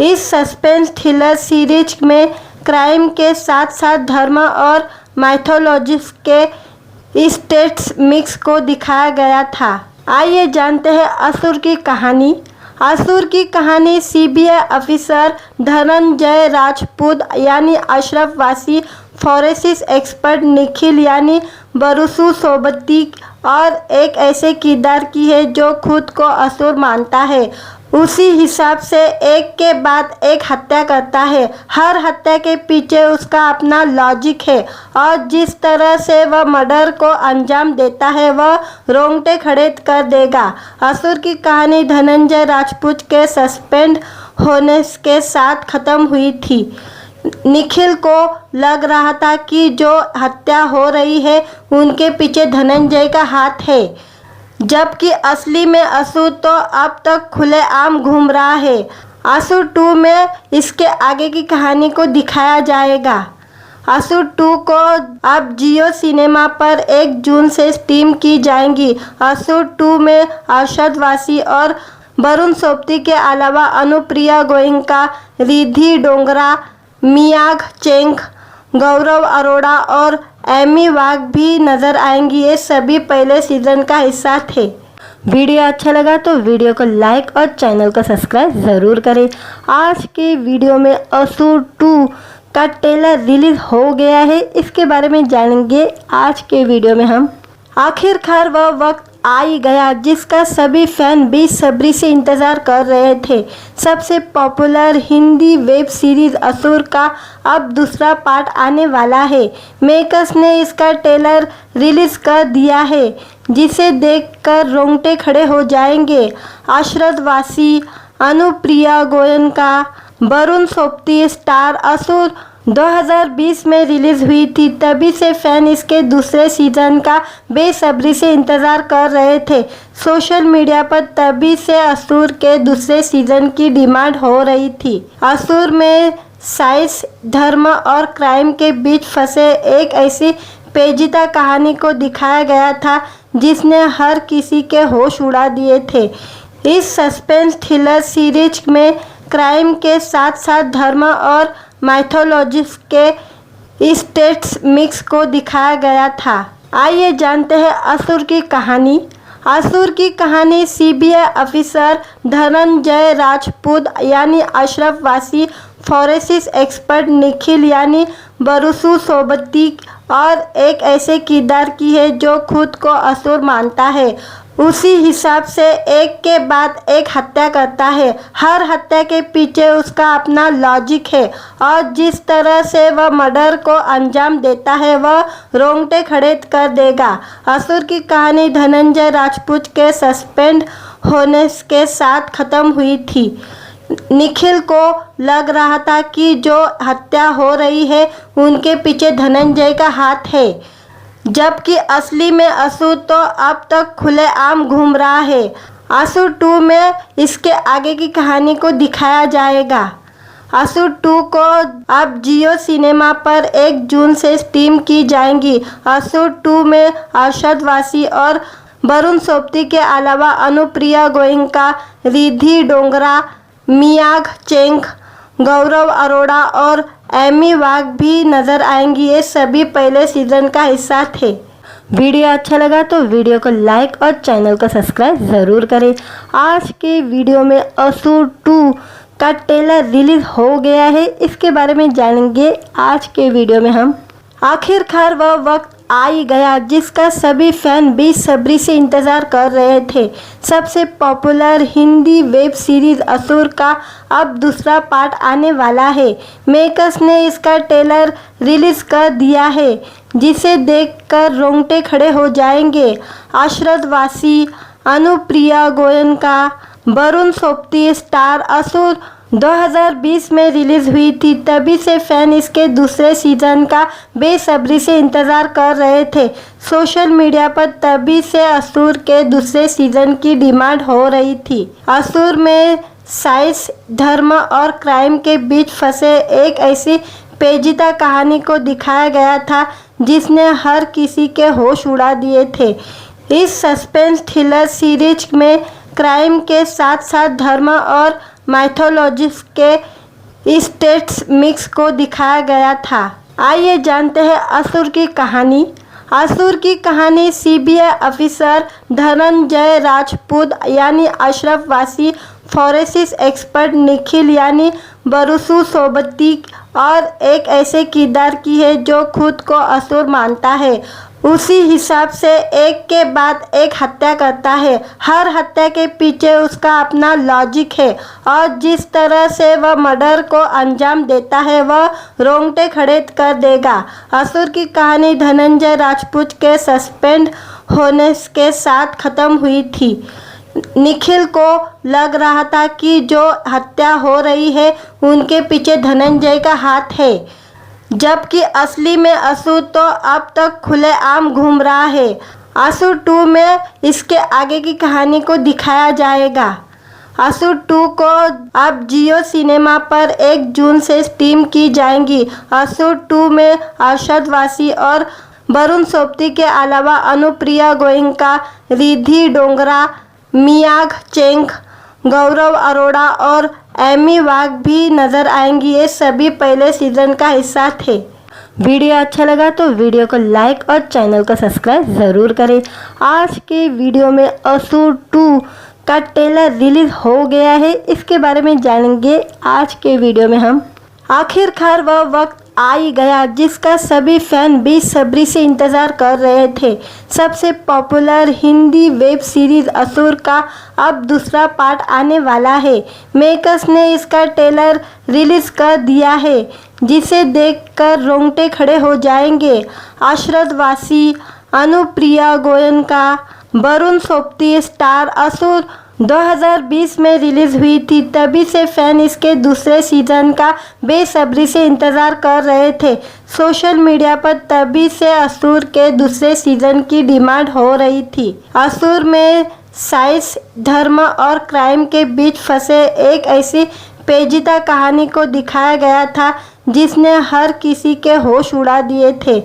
इस सस्पेंस थ्रिलर सीरीज में क्राइम के साथ साथ धर्म और माइथोलॉजी के स्टेट्स मिक्स को दिखाया गया था। आइए जानते हैं असुर की कहानी। असुर की कहानी सीबीआई ऑफिसर धनंजय राजपूत यानी अशरफ वासी, फॉरेंसिक एक्सपर्ट निखिल यानी बरुसु सोबती और एक ऐसे किरदार की है जो खुद को असुर मानता है। उसी हिसाब से एक के बाद एक हत्या करता है। हर हत्या के पीछे उसका अपना लॉजिक है और जिस तरह से वह मर्डर को अंजाम देता है वह रोंगटे खड़े कर देगा। असुर की कहानी धनंजय राजपूत के सस्पेंड होने के साथ खत्म हुई थी। निखिल को लग रहा था कि जो हत्या हो रही है उनके पीछे धनंजय का हाथ है, जबकि असली में असुर तो अब तक खुलेआम घूम रहा है। असुर 2 में इसके आगे की कहानी को दिखाया जाएगा। असुर 2 को अब जियो सिनेमा पर 1 जून से स्ट्रीम की जाएंगी। असुर 2 में आशरद वासी और वरुण सोबती के अलावा अनुप्रिया गोयनका, रिद्धि डोगरा, मियाग चेंग, गौरव अरोड़ा और एमी वाघ भी नजर आएंगी। ये सभी पहले सीजन का हिस्सा थे। वीडियो अच्छा लगा तो वीडियो को लाइक और चैनल को सब्सक्राइब ज़रूर करें। आज के वीडियो में असुर 2 का ट्रेलर रिलीज हो गया है, इसके बारे में जानेंगे आज के वीडियो में हम। आखिरकार वह वक्त आ ही गया जिसका सभी फैन बेसब्री से इंतज़ार कर रहे थे। सबसे पॉपुलर हिंदी वेब सीरीज़ असुर का अब दूसरा पार्ट आने वाला है। मेकर्स ने इसका ट्रेलर रिलीज़ कर दिया है, जिसे देखकर रोंगटे खड़े हो जाएंगे। आशरद वासी, अनुप्रिया गोयनका, वरुण सोबती स्टार असुर 2020 में रिलीज़ हुई थी। तभी से फैन इसके दूसरे सीज़न का बेसब्री से इंतज़ार कर रहे थे। सोशल मीडिया पर तभी से असुर के दूसरे सीज़न की डिमांड हो रही थी। असुर में साइंस, धर्म और क्राइम के बीच फंसे एक ऐसी पेचीदा कहानी को दिखाया गया था जिसने हर किसी के होश उड़ा दिए थे। इस सस्पेंस थ्रिलर सीरीज में क्राइम के साथ साथ धर्म और माइथोलॉजी के स्टेट्स मिक्स को दिखाया गया था। आइए जानते हैं असुर की कहानी। असुर की कहानी सीबीआई ऑफिसर धनंजय राजपूत यानी अशरफ वासी, फॉरेंसिक एक्सपर्ट निखिल यानी बरुसु सोबती और एक ऐसे किरदार की है जो खुद को असुर मानता है। उसी हिसाब से एक के बाद एक हत्या करता है। हर हत्या के पीछे उसका अपना लॉजिक है और जिस तरह से वह मर्डर को अंजाम देता है वह रोंगटे खड़े कर देगा। असुर की कहानी धनंजय राजपूत के सस्पेंड होने के साथ खत्म हुई थी। निखिल को लग रहा था कि जो हत्या हो रही है उनके पीछे धनंजय का हाथ है, जबकि असली में असुर तो अब तक खुलेआम घूम रहा है। असुर 2 में इसके आगे की कहानी को दिखाया जाएगा। असुर 2 को अब जियो सिनेमा पर 1 जून से स्ट्रीम की जाएंगी। असुर 2 में आशरद वासी और वरुण सोबती के अलावा अनुप्रिया गोयनका, रिद्धि डोगरा, मियाग चेंग, गौरव अरोड़ा और एमी वाघ भी नजर आएंगी। ये सभी पहले सीजन का हिस्सा थे। वीडियो अच्छा लगा तो वीडियो को लाइक और चैनल को सब्सक्राइब ज़रूर करें। आज के वीडियो में असुर 2 का ट्रेलर रिलीज हो गया है, इसके बारे में जानेंगे आज के वीडियो में हम। आखिरकार वह वक्त आ ही गया जिसका सभी फैन बेसब्री से इंतज़ार कर रहे थे। सबसे पॉपुलर हिंदी वेब सीरीज़ असुर का अब दूसरा पार्ट आने वाला है। मेकर्स ने इसका ट्रेलर रिलीज़ कर दिया है, जिसे देखकर रोंगटे खड़े हो जाएंगे। अशरद वासी, अनुप्रिया गोयनका, वरुण सोबती स्टार असुर 2020 में रिलीज़ हुई थी। तभी से फैन इसके दूसरे सीज़न का बेसब्री से इंतज़ार कर रहे थे। सोशल मीडिया पर तभी से असुर के दूसरे सीज़न की डिमांड हो रही थी। असुर में साइंस, धर्म और क्राइम के बीच फंसे एक ऐसी पेचीदा कहानी को दिखाया गया था जिसने हर किसी के होश उड़ा दिए थे। इस सस्पेंस थ्रिलर सीरीज में क्राइम के साथ साथ धर्म और माइथोलॉजिस के स्टेट्स मिक्स को दिखाया गया था। आइए जानते हैं असुर की कहानी। असुर की कहानी सीबीआई ऑफिसर धनंजय राजपूत यानी अशरफ वासी, फॉरेंसिक एक्सपर्ट निखिल यानी बरुसु सोबती और एक ऐसे किरदार की है जो खुद को असुर मानता है। उसी हिसाब से एक के बाद एक हत्या करता है। हर हत्या के पीछे उसका अपना लॉजिक है और जिस तरह से वह मर्डर को अंजाम देता है वह रोंगटे खड़े कर देगा। असुर की कहानी धनंजय राजपूत के सस्पेंड होने के साथ ख़त्म हुई थी। निखिल को लग रहा था कि जो हत्या हो रही है उनके पीछे धनंजय का हाथ है, जबकि असली में असुर तो अब तक खुलेआम घूम रहा है। असुर 2 में इसके आगे की कहानी को दिखाया जाएगा। असुर 2 को अब जियो सिनेमा पर 1 जून से स्ट्रीम की जाएंगी। असुर 2 में अरशद वासी और वरुण सोबती के अलावा अनुप्रिया गोयनका, रिद्धि डोगरा, मियाग चेंग, गौरव अरोड़ा और एमी वाघ भी नजर आएंगी। ये सभी पहले सीजन का हिस्सा थे। वीडियो अच्छा लगा तो वीडियो को लाइक और चैनल को सब्सक्राइब ज़रूर करें। आज के वीडियो में असुर 2 का ट्रेलर रिलीज हो गया है, इसके बारे में जानेंगे आज के वीडियो में हम। आखिरकार वह वक्त आ ही गया जिसका सभी फैन बेसब्री से इंतज़ार कर रहे थे। सबसे पॉपुलर हिंदी वेब सीरीज़ असुर का अब दूसरा पार्ट आने वाला है। मेकर्स ने इसका ट्रेलर रिलीज़ कर दिया है, जिसे देखकर रोंगटे खड़े हो जाएंगे। अशरद वासी, अनुप्रिया गोयनका, वरुण सोबती स्टार असुर 2020 में रिलीज़ हुई थी। तभी से फैन इसके दूसरे सीज़न का बेसब्री से इंतज़ार कर रहे थे। सोशल मीडिया पर तभी से असुर के दूसरे सीज़न की डिमांड हो रही थी। असुर में साइंस, धर्म और क्राइम के बीच फंसे एक ऐसी पेचीदा कहानी को दिखाया गया था जिसने हर किसी के होश उड़ा दिए थे।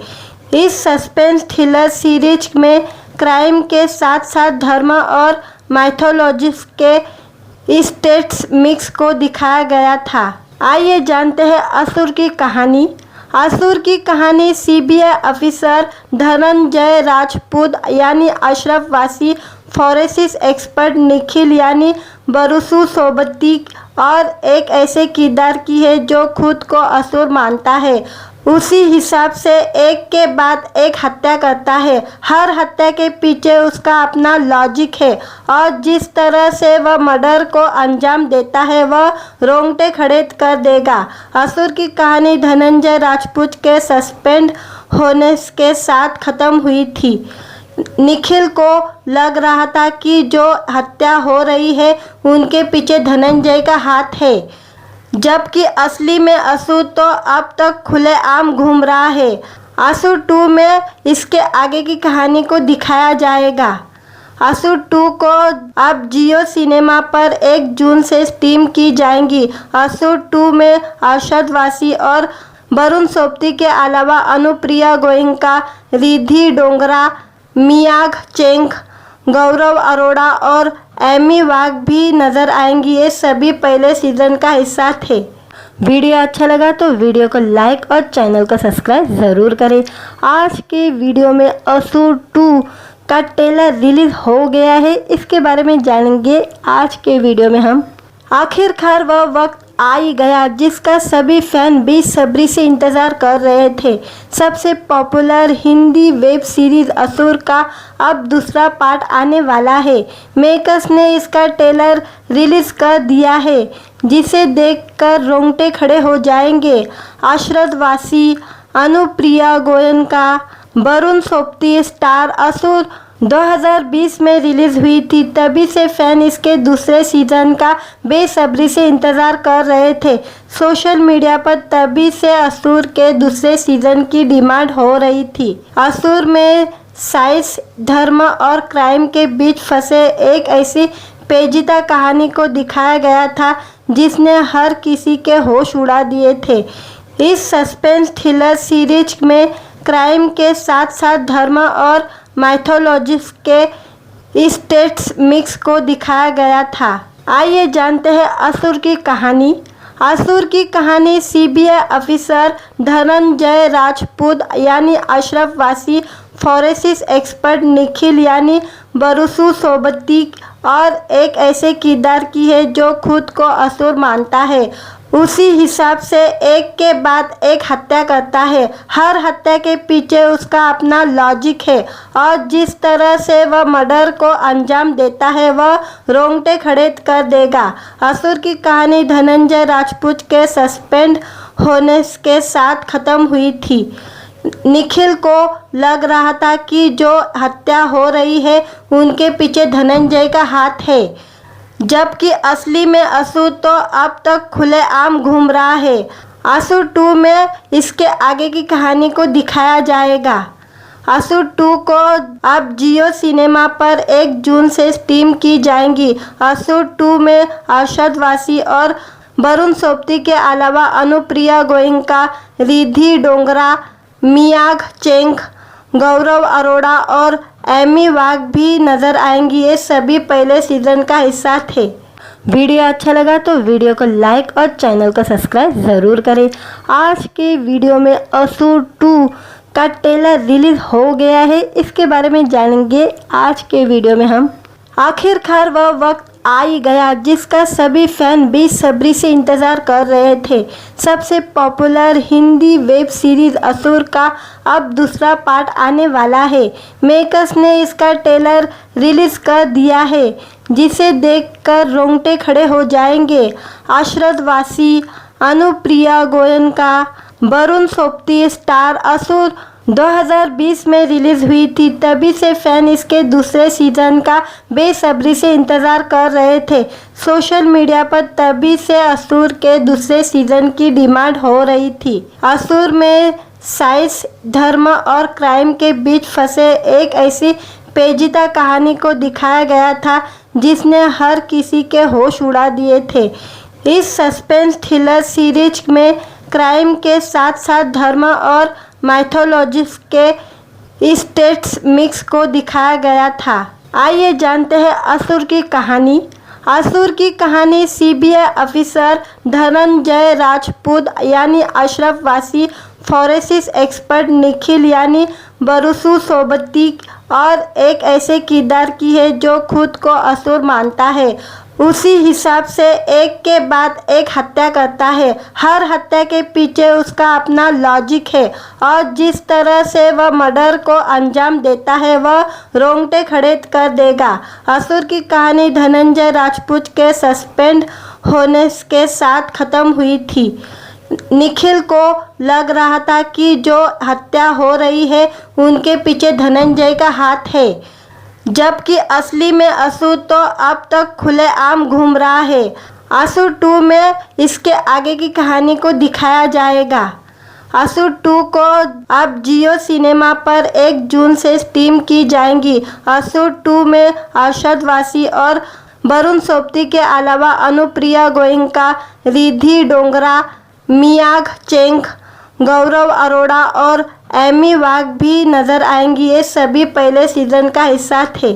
इस सस्पेंस थ्रिलर सीरीज में क्राइम के साथ साथ धर्म और माइथोलॉजिस के स्टेट्स मिक्स को दिखाया गया था। आइए जानते हैं असुर की कहानी। असुर की कहानी सीबीआई ऑफिसर धनंजय राजपूत यानी अशरफ वासी, फॉरेंसिक एक्सपर्ट निखिल यानी बरुसु सोबती और एक ऐसे किरदार की है जो खुद को असुर मानता है। उसी हिसाब से एक के बाद एक हत्या करता है। हर हत्या के पीछे उसका अपना लॉजिक है और जिस तरह से वह मर्डर को अंजाम देता है वह रोंगटे खड़े कर देगा। असुर की कहानी धनंजय राजपूत के सस्पेंड होने के साथ ख़त्म हुई थी। निखिल को लग रहा था कि जो हत्या हो रही है उनके पीछे धनंजय का हाथ है, जबकि असली में असुर तो अब तक खुलेआम घूम रहा है। असुर 2 में इसके आगे की कहानी को दिखाया जाएगा। असुर 2 को अब जियो सिनेमा पर 1 जून से स्ट्रीम की जाएंगी। असुर 2 में अरशद वासी और वरुण सोबती के अलावा अनुप्रिया गोयनका, रिद्धि डोगरा, मियाग चेंग, गौरव अरोड़ा और एमी वाघ भी नजर आएंगी। ये सभी पहले सीजन का हिस्सा थे। वीडियो अच्छा लगा तो वीडियो को लाइक और चैनल को सब्सक्राइब ज़रूर करें। आज के वीडियो में असुर 2 का ट्रेलर रिलीज हो गया है, इसके बारे में जानेंगे आज के वीडियो में हम। आखिरकार वह वक्त आ ही गया जिसका सभी फैन बेसब्री से इंतज़ार कर रहे थे। सबसे पॉपुलर हिंदी वेब सीरीज़ असुर का अब दूसरा पार्ट आने वाला है। मेकर्स ने इसका ट्रेलर रिलीज़ कर दिया है, जिसे देखकर रोंगटे खड़े हो जाएंगे। अशरद वासी, अनुप्रिया गोयनका, वरुण सोबती स्टार असुर 2020 में रिलीज़ हुई थी। तभी से फैन इसके दूसरे सीज़न का बेसब्री से इंतज़ार कर रहे थे। सोशल मीडिया पर तभी से असुर के दूसरे सीज़न की डिमांड हो रही थी। असुर में साइंस, धर्म और क्राइम के बीच फंसे एक ऐसी पेचीदा कहानी को दिखाया गया था जिसने हर किसी के होश उड़ा दिए थे। इस सस्पेंस थ्रिलर सीरीज में क्राइम के साथ साथ धर्म और माइथोलॉजिस के स्टेट्स मिक्स को दिखाया गया था। आइए जानते हैं असुर की कहानी। असुर की कहानी सीबीआई ऑफिसर धनंजय राजपूत यानी अशरफ वासी, फॉरेंसिक एक्सपर्ट निखिल यानी बरुसु सोबती और एक ऐसे किरदार की है जो खुद को असुर मानता है। उसी हिसाब से एक के बाद एक हत्या करता है। हर हत्या के पीछे उसका अपना लॉजिक है और जिस तरह से वह मर्डर को अंजाम देता है वह रोंगटे खड़े कर देगा। असुर की कहानी धनंजय राजपूत के सस्पेंड होने के साथ खत्म हुई थी। निखिल को लग रहा था कि जो हत्या हो रही है उनके पीछे धनंजय का हाथ है, जबकि असली में असुर तो अब तक खुलेआम घूम रहा है। असुर 2 में इसके आगे की कहानी को दिखाया जाएगा। असुर 2 को अब जियो सिनेमा पर 1 जून से स्ट्रीम की जाएंगी। असुर 2 में अरशद वासी और वरुण सोबती के अलावा अनुप्रिया गोयनका, रिद्धि डोगरा, मियाग चेंग, गौरव अरोड़ा और एमी वाघ भी नजर आएंगी। ये सभी पहले सीजन का हिस्सा थे। वीडियो अच्छा लगा तो वीडियो को लाइक और चैनल को सब्सक्राइब ज़रूर करें। आज के वीडियो में असुर 2 का ट्रेलर रिलीज हो गया है, इसके बारे में जानेंगे आज के वीडियो में हम। आखिरकार वह वक्त आ ही गया जिसका सभी फैन बेसब्री से इंतज़ार कर रहे थे। सबसे पॉपुलर हिंदी वेब सीरीज़ असुर का अब दूसरा पार्ट आने वाला है। मेकर्स ने इसका ट्रेलर रिलीज़ कर दिया है, जिसे देखकर रोंगटे खड़े हो जाएंगे। अशरद वासी, अनुप्रिया गोयनका, वरुण सोबती स्टार असुर 2020 में रिलीज़ हुई थी। तभी से फैन इसके दूसरे सीज़न का बेसब्री से इंतज़ार कर रहे थे। सोशल मीडिया पर तभी से असुर के दूसरे सीज़न की डिमांड हो रही थी। असुर में साइंस, धर्म और क्राइम के बीच फंसे एक ऐसी पेचीदा कहानी को दिखाया गया था जिसने हर किसी के होश उड़ा दिए थे। इस सस्पेंस थ्रिलर सीरीज में क्राइम के साथ साथ धर्म और माइथोलॉजिस के स्टेट्स मिक्स को दिखाया गया था। आइए जानते हैं असुर की कहानी। असुर की कहानी सीबीआई ऑफिसर धनंजय राजपूत यानी अशरफ वासी, फॉरेंसिक एक्सपर्ट निखिल यानी बरुसु सोबती और एक ऐसे किरदार की है जो खुद को असुर मानता है। उसी हिसाब से एक के बाद एक हत्या करता है। हर हत्या के पीछे उसका अपना लॉजिक है और जिस तरह से वह मर्डर को अंजाम देता है वह रोंगटे खड़े कर देगा। असुर की कहानी धनंजय राजपूत के सस्पेंड होने के साथ खत्म हुई थी। निखिल को लग रहा था कि जो हत्या हो रही है उनके पीछे धनंजय का हाथ है, जबकि असली में असुर तो अब तक खुलेआम घूम रहा है। असुर 2 में इसके आगे की कहानी को दिखाया जाएगा। असुर 2 को अब जियो सिनेमा पर 1 जून से स्ट्रीम की जाएंगी। असुर 2 में अरशद वासी और वरुण सोबती के अलावा अनुप्रिया गोयनका, रिद्धि डोगरा, मियाग चेंग, गौरव अरोड़ा और एमी वाघ भी नजर आएंगी। ये सभी पहले सीजन का हिस्सा थे।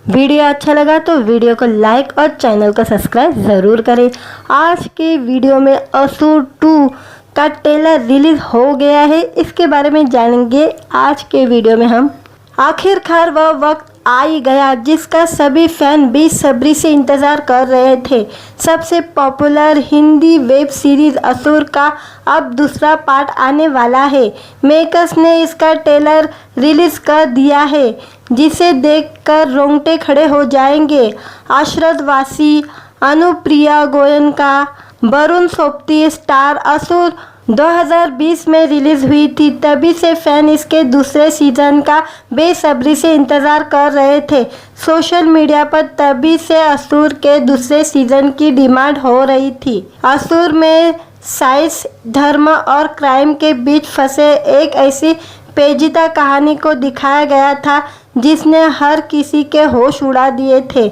वीडियो अच्छा लगा तो वीडियो को लाइक और चैनल को सब्सक्राइब ज़रूर करें। आज के वीडियो में असुर 2 का ट्रेलर रिलीज हो गया है, इसके बारे में जानेंगे आज के वीडियो में हम। आखिरकार वह वक्त आ ही गया जिसका सभी फैन बेसब्री से इंतज़ार कर रहे थे। सबसे पॉपुलर हिंदी वेब सीरीज़ असुर का अब दूसरा पार्ट आने वाला है। मेकर्स ने इसका ट्रेलर रिलीज़ कर दिया है, जिसे देखकर रोंगटे खड़े हो जाएंगे। आशरद वासी, अनुप्रिया गोयनका, वरुण सोबती स्टार असुर 2020 में रिलीज़ हुई थी। तभी से फैन इसके दूसरे सीज़न का बेसब्री से इंतज़ार कर रहे थे। सोशल मीडिया पर तभी से असुर के दूसरे सीज़न की डिमांड हो रही थी। असुर में साइंस, धर्म और क्राइम के बीच फंसे एक ऐसी पेचीदा कहानी को दिखाया गया था जिसने हर किसी के होश उड़ा दिए थे।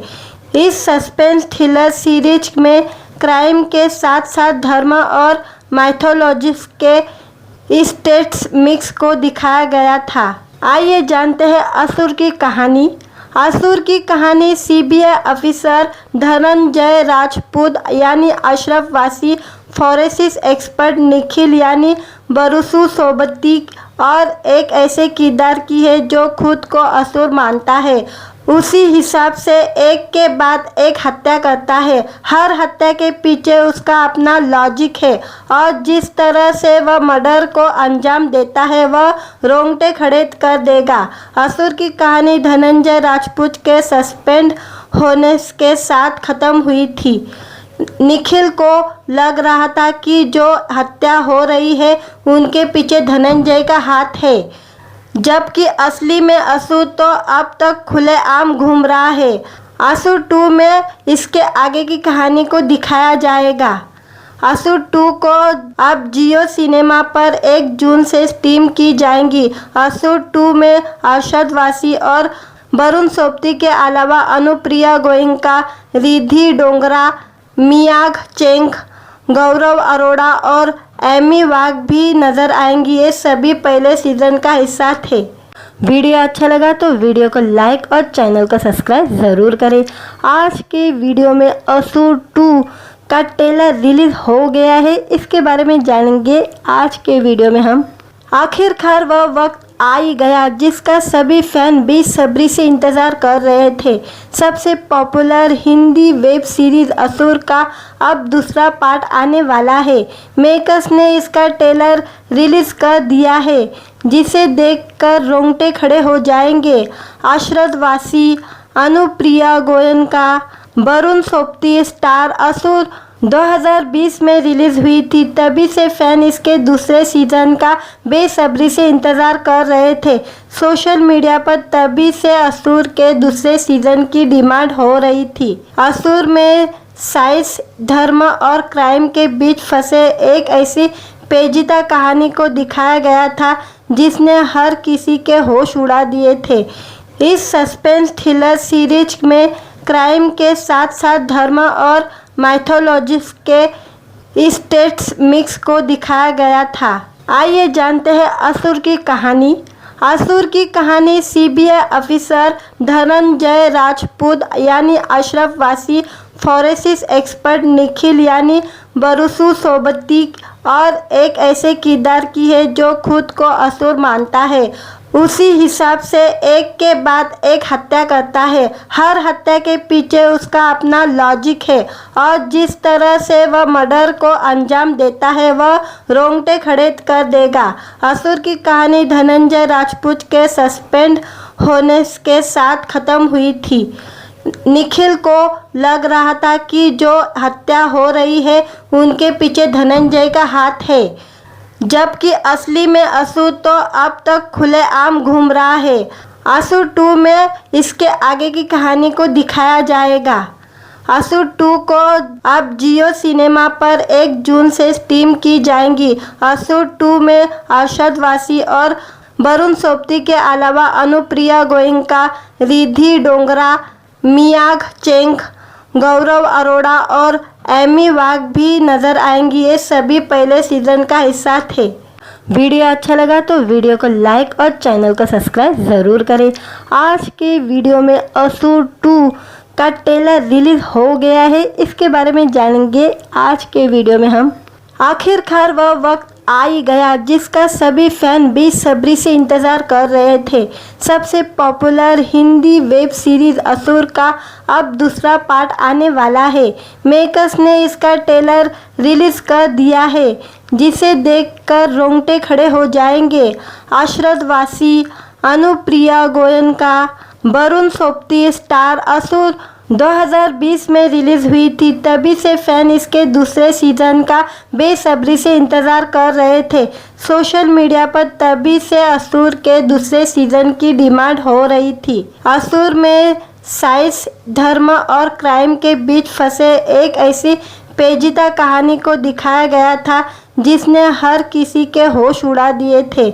इस सस्पेंस थ्रिलर सीरीज में क्राइम के साथ साथ धर्म और माइथोलॉजिस के स्टेट्स मिक्स को दिखाया गया था। आइए जानते हैं असुर की कहानी। असुर की कहानी सीबीआई ऑफिसर धनंजय राजपूत यानी अशरफ वासी, फॉरेंसिक एक्सपर्ट निखिल यानी बरुसु सोबती और एक ऐसे किरदार की है जो खुद को असुर मानता है। उसी हिसाब से एक के बाद एक हत्या करता है। हर हत्या के पीछे उसका अपना लॉजिक है और जिस तरह से वह मर्डर को अंजाम देता है वह रोंगटे खड़े कर देगा। असुर की कहानी धनंजय राजपूत के सस्पेंड होने के साथ खत्म हुई थी। निखिल को लग रहा था कि जो हत्या हो रही है उनके पीछे धनंजय का हाथ है, जबकि असली में असुर तो अब तक खुलेआम घूम रहा है। असुर 2 में इसके आगे की कहानी को दिखाया जाएगा। असुर 2 को अब जियो सिनेमा पर 1 जून से स्ट्रीम की जाएंगी। असुर 2 में अरशद वासी और वरुण सोबती के अलावा अनुप्रिया गोयनका, रिद्धि डोगरा, मियाग चेंग, गौरव अरोड़ा और एमी वाघ भी नजर आएंगी। ये सभी पहले सीजन का हिस्सा थे। वीडियो अच्छा लगा तो वीडियो को लाइक और चैनल को सब्सक्राइब ज़रूर करें। आज के वीडियो में असुर 2 का ट्रेलर रिलीज हो गया है, इसके बारे में जानेंगे आज के वीडियो में हम। आखिरकार वह वक्त आ ही गया जिसका सभी फैन बेसब्री से इंतज़ार कर रहे थे। सबसे पॉपुलर हिंदी वेब सीरीज़ असुर का अब दूसरा पार्ट आने वाला है। मेकर्स ने इसका ट्रेलर रिलीज़ कर दिया है, जिसे देखकर रोंगटे खड़े हो जाएंगे। आशरद वासी, अनुप्रिया गोयनका, वरुण सोबती स्टार असुर 2020 में रिलीज़ हुई थी। तभी से फैन इसके दूसरे सीज़न का बेसब्री से इंतज़ार कर रहे थे। सोशल मीडिया पर तभी से असुर के दूसरे सीज़न की डिमांड हो रही थी। असुर में साइंस, धर्म और क्राइम के बीच फंसे एक ऐसी पेचीदा कहानी को दिखाया गया था जिसने हर किसी के होश उड़ा दिए थे। इस सस्पेंस थ्रिलर सीरीज में क्राइम के साथ साथ धर्म और माइथोलॉजिस के स्टेट्स मिक्स को दिखाया गया था। आइए जानते हैं असुर की कहानी। असुर की कहानी सीबीआई ऑफिसर धनंजय राजपूत यानी अशरफ वासी, फॉरेंसिक एक्सपर्ट निखिल यानी बरुसु सोबती और एक ऐसे किरदार की है जो खुद को असुर मानता है। उसी हिसाब से एक के बाद एक हत्या करता है। हर हत्या के पीछे उसका अपना लॉजिक है और जिस तरह से वह मर्डर को अंजाम देता है वह रोंगटे खड़े कर देगा। असुर की कहानी धनंजय राजपूत के सस्पेंड होने के साथ खत्म हुई थी। निखिल को लग रहा था कि जो हत्या हो रही है उनके पीछे धनंजय का हाथ है, जबकि असली में असुर तो अब तक खुलेआम घूम रहा है। असुर 2 में इसके आगे की कहानी को दिखाया जाएगा। असुर 2 को अब जियो सिनेमा पर 1 जून से स्ट्रीम की जाएंगी। असुर 2 में अरशद वासी और वरुण सोबती के अलावा अनुप्रिया गोयनका, रिद्धि डोगरा, मियाग चेंग, गौरव अरोड़ा और एमी वाघ भी नजर आएंगी। ये सभी पहले सीजन का हिस्सा थे। वीडियो अच्छा लगा तो वीडियो को लाइक और चैनल को सब्सक्राइब ज़रूर करें। आज के वीडियो में असुर 2 का ट्रेलर रिलीज हो गया है, इसके बारे में जानेंगे आज के वीडियो में हम। आखिरकार वह वक्त आ ही गया जिसका सभी फैन बेसब्री से इंतज़ार कर रहे थे। सबसे पॉपुलर हिंदी वेब सीरीज़ असुर का अब दूसरा पार्ट आने वाला है। मेकर्स ने इसका ट्रेलर रिलीज़ कर दिया है, जिसे देखकर रोंगटे खड़े हो जाएंगे। अशरद वासी, अनुप्रिया गोयनका, वरुण सोबती स्टार असुर 2020 में रिलीज़ हुई थी। तभी से फैन इसके दूसरे सीज़न का बेसब्री से इंतज़ार कर रहे थे। सोशल मीडिया पर तभी से असुर के दूसरे सीज़न की डिमांड हो रही थी। असुर में साइंस, धर्म और क्राइम के बीच फंसे एक ऐसी पेचीदा कहानी को दिखाया गया था जिसने हर किसी के होश उड़ा दिए थे।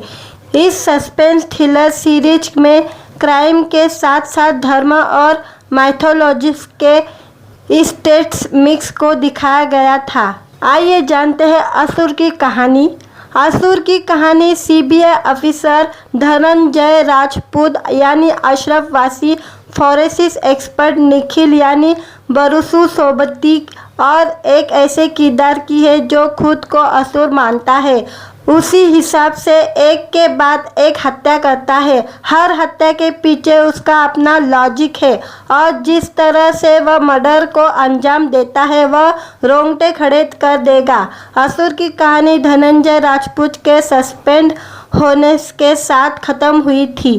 इस सस्पेंस थ्रिलर सीरीज में क्राइम के साथ साथ धर्म और माइथोलॉजी के स्टेट्स मिक्स को दिखाया गया था। आइए जानते हैं असुर की कहानी। असुर की कहानी सीबीआई ऑफिसर धनंजय राजपूत यानी अशरफ वासी, फॉरेंसिक एक्सपर्ट निखिल यानी बरुसु सोबती और एक ऐसे किरदार की है जो खुद को असुर मानता है। उसी हिसाब से एक के बाद एक हत्या करता है। हर हत्या के पीछे उसका अपना लॉजिक है और जिस तरह से वह मर्डर को अंजाम देता है वह रोंगटे खड़े कर देगा। असुर की कहानी धनंजय राजपूत के सस्पेंड होने के साथ ख़त्म हुई थी।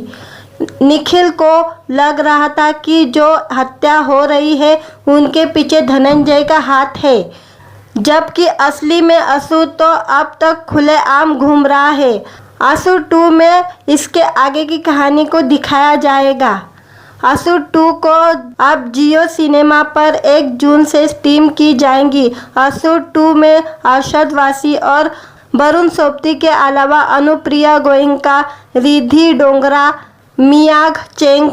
निखिल को लग रहा था कि जो हत्या हो रही है उनके पीछे धनंजय का हाथ है, जबकि असली में असुर तो अब तक खुलेआम घूम रहा है। असुर 2 में इसके आगे की कहानी को दिखाया जाएगा। असुर 2 को अब जियो सिनेमा पर 1 जून से स्ट्रीम की जाएंगी। असुर 2 में अरशद वासी और वरुण सोबती के अलावा अनुप्रिया गोयनका, रिद्धि डोगरा, मियाग चेंग,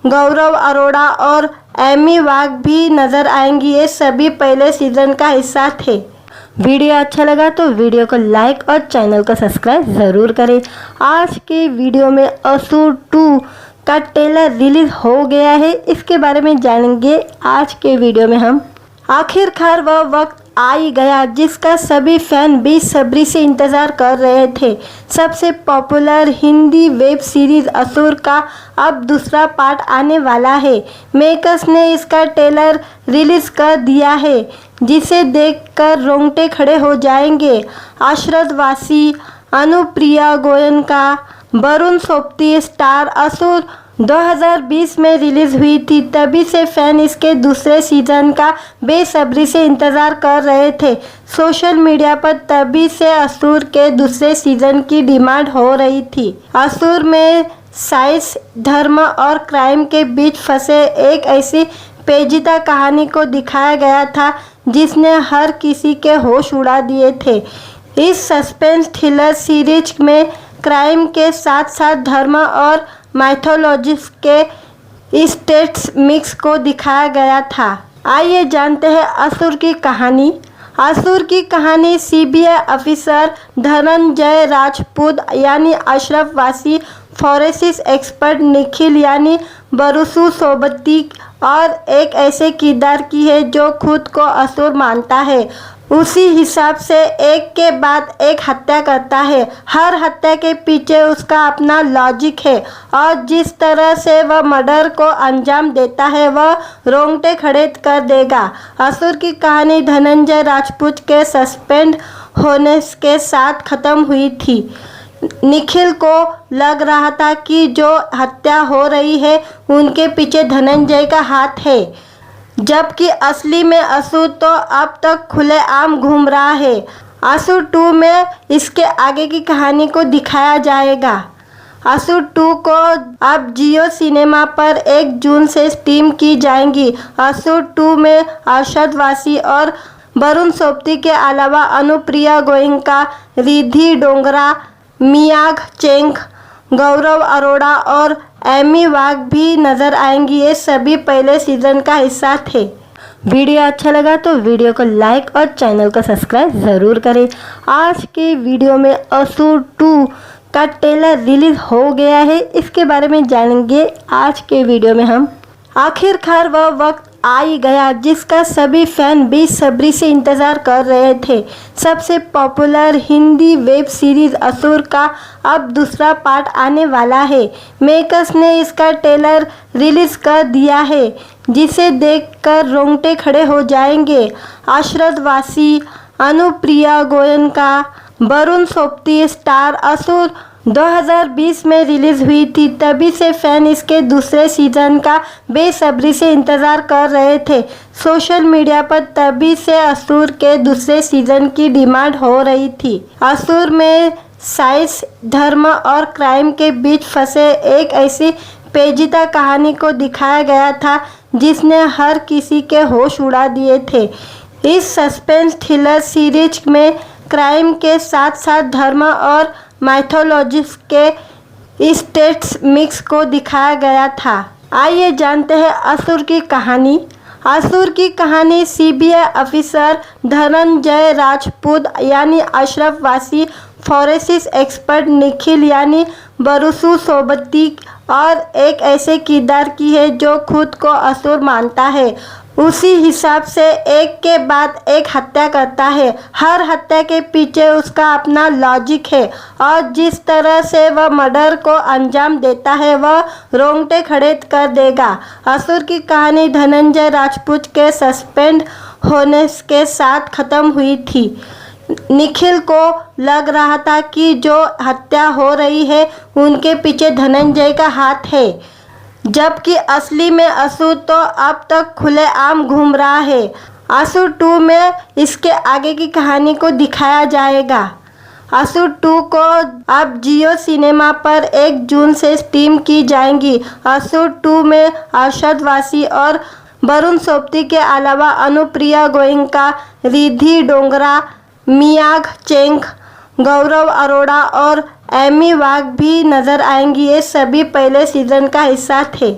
गौरव अरोड़ा और एमी वाघ भी नज़र आएंगी। ये सभी पहले सीज़न का हिस्सा थे। वीडियो अच्छा लगा तो वीडियो को लाइक और चैनल को सब्सक्राइब ज़रूर करें। आज के वीडियो में असुर 2 का ट्रेलर रिलीज हो गया है, इसके बारे में जानेंगे आज के वीडियो में हम। आखिरकार वह वक्त आ ही गया जिसका सभी फैन बेसब्री से इंतज़ार कर रहे थे। सबसे पॉपुलर हिंदी वेब सीरीज़ असुर का अब दूसरा पार्ट आने वाला है। मेकर्स ने इसका ट्रेलर रिलीज़ कर दिया है, जिसे देखकर रोंगटे खड़े हो जाएंगे। अशरद वासी, अनुप्रिया गोयनका, वरुण सोबती स्टार असुर 2020 में रिलीज़ हुई थी। तभी से फैन इसके दूसरे सीज़न का बेसब्री से इंतज़ार कर रहे थे। सोशल मीडिया पर तभी से असुर के दूसरे सीज़न की डिमांड हो रही थी। असुर में साइंस, धर्म और क्राइम के बीच फंसे एक ऐसी पेचीदा कहानी को दिखाया गया था जिसने हर किसी के होश उड़ा दिए थे। इस सस्पेंस थ्रिलर सीरीज में क्राइम के साथ साथ धर्म और माइथोलॉजी के स्टेट्स मिक्स को दिखाया गया था। आइए जानते हैं असुर की कहानी। असुर की कहानी सीबीआई ऑफिसर धनंजय राजपूत यानी अशरफ वासी, फॉरेंसिक एक्सपर्ट निखिल यानी बरुसु सोबती और एक ऐसे किरदार की है जो खुद को असुर मानता है। उसी हिसाब से एक के बाद एक हत्या करता है। हर हत्या के पीछे उसका अपना लॉजिक है और जिस तरह से वह मर्डर को अंजाम देता है वह रोंगटे खड़े कर देगा। असुर की कहानी धनंजय राजपूत के सस्पेंड होने के साथ ख़त्म हुई थी। निखिल को लग रहा था कि जो हत्या हो रही है उनके पीछे धनंजय का हाथ है, जबकि असली में असुर तो अब तक खुलेआम घूम रहा है। असुर 2 में इसके आगे की कहानी को दिखाया जाएगा। असुर 2 को अब जियो सिनेमा पर 1 जून से स्ट्रीम की जाएंगी। असुर 2 में अरशद वासी और वरुण सोबती के अलावा अनुप्रिया गोयनका, रिद्धि डोगरा, मियाग चेंग, गौरव अरोड़ा और एमी वाघ भी नज़र आएंगी। ये सभी पहले सीज़न का हिस्सा थे। वीडियो अच्छा लगा तो वीडियो को लाइक और चैनल को सब्सक्राइब ज़रूर करें। आज के वीडियो में असुर 2 का ट्रेलर रिलीज हो गया है, इसके बारे में जानेंगे आज के वीडियो में हम। आखिरकार वह वक्त आ ही गया जिसका सभी फैन बेसब्री से इंतज़ार कर रहे थे। सबसे पॉपुलर हिंदी वेब सीरीज़ असुर का अब दूसरा पार्ट आने वाला है। मेकर्स ने इसका ट्रेलर रिलीज़ कर दिया है, जिसे देखकर रोंगटे खड़े हो जाएंगे। अशरद वासी, अनुप्रिया गोयनका, वरुण सोबती स्टार असुर 2020 में रिलीज़ हुई थी। तभी से फैन इसके दूसरे सीज़न का बेसब्री से इंतज़ार कर रहे थे। सोशल मीडिया पर तभी से असुर के दूसरे सीज़न की डिमांड हो रही थी। असुर में साइंस, धर्म और क्राइम के बीच फंसे एक ऐसी पेचीदा कहानी को दिखाया गया था जिसने हर किसी के होश उड़ा दिए थे। इस सस्पेंस थ्रिलर सीरीज में क्राइम के साथ साथ धर्म और माइथोलॉजिस के स्टेट्स मिक्स को दिखाया गया था। आइए जानते हैं असुर की कहानी। असुर की कहानी सीबीआई ऑफिसर धनंजय राजपूत यानी अशरफ वासी, फॉरेंसिक एक्सपर्ट निखिल यानी बरुसु सोबती और एक ऐसे किरदार की है जो खुद को असुर मानता है। उसी हिसाब से एक के बाद एक हत्या करता है। हर हत्या के पीछे उसका अपना लॉजिक है और जिस तरह से वह मर्डर को अंजाम देता है वह रोंगटे खड़े कर देगा। असुर की कहानी धनंजय राजपूत के सस्पेंड होने के साथ खत्म हुई थी। निखिल को लग रहा था कि जो हत्या हो रही है उनके पीछे धनंजय का हाथ है, जबकि असली में असुर तो अब तक खुलेआम घूम रहा है। असुर 2 में इसके आगे की कहानी को दिखाया जाएगा। असुर 2 को अब जियो सिनेमा पर 1 जून से स्ट्रीम की जाएंगी। असुर 2 में अरशद वासी और वरुण सोबती के अलावा अनुप्रिया गोयनका, रिद्धि डोगरा, मियाग चेंग, गौरव अरोड़ा और एमी वाघ भी नजर आएंगी। ये सभी पहले सीजन का हिस्सा थे।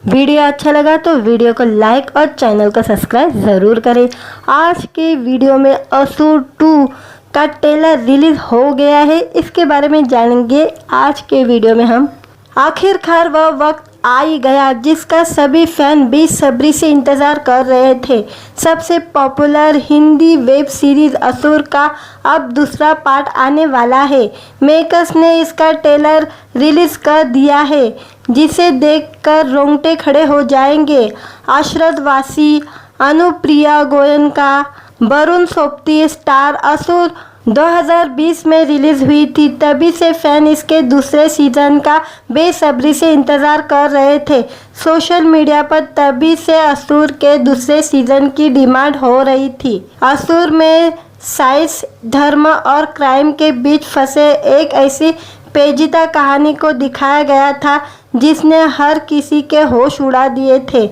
वीडियो अच्छा लगा तो वीडियो को लाइक और चैनल को सब्सक्राइब ज़रूर करें। आज के वीडियो में असुर 2 का ट्रेलर रिलीज हो गया है, इसके बारे में जानेंगे आज के वीडियो में हम। आखिरकार वह वक्त आ ही गया जिसका सभी फैन बेसब्री से इंतज़ार कर रहे थे। सबसे पॉपुलर हिंदी वेब सीरीज़ असुर का अब दूसरा पार्ट आने वाला है। मेकर्स ने इसका ट्रेलर रिलीज़ कर दिया है, जिसे देखकर रोंगटे खड़े हो जाएंगे। अशरद वासी, अनुप्रिया गोयनका, वरुण सोबती स्टार असुर 2020 में रिलीज़ हुई थी। तभी से फैन इसके दूसरे सीज़न का बेसब्री से इंतज़ार कर रहे थे। सोशल मीडिया पर तभी से असुर के दूसरे सीज़न की डिमांड हो रही थी। असुर में साइंस, धर्म और क्राइम के बीच फंसे एक ऐसी पेचीदा कहानी को दिखाया गया था जिसने हर किसी के होश उड़ा दिए थे।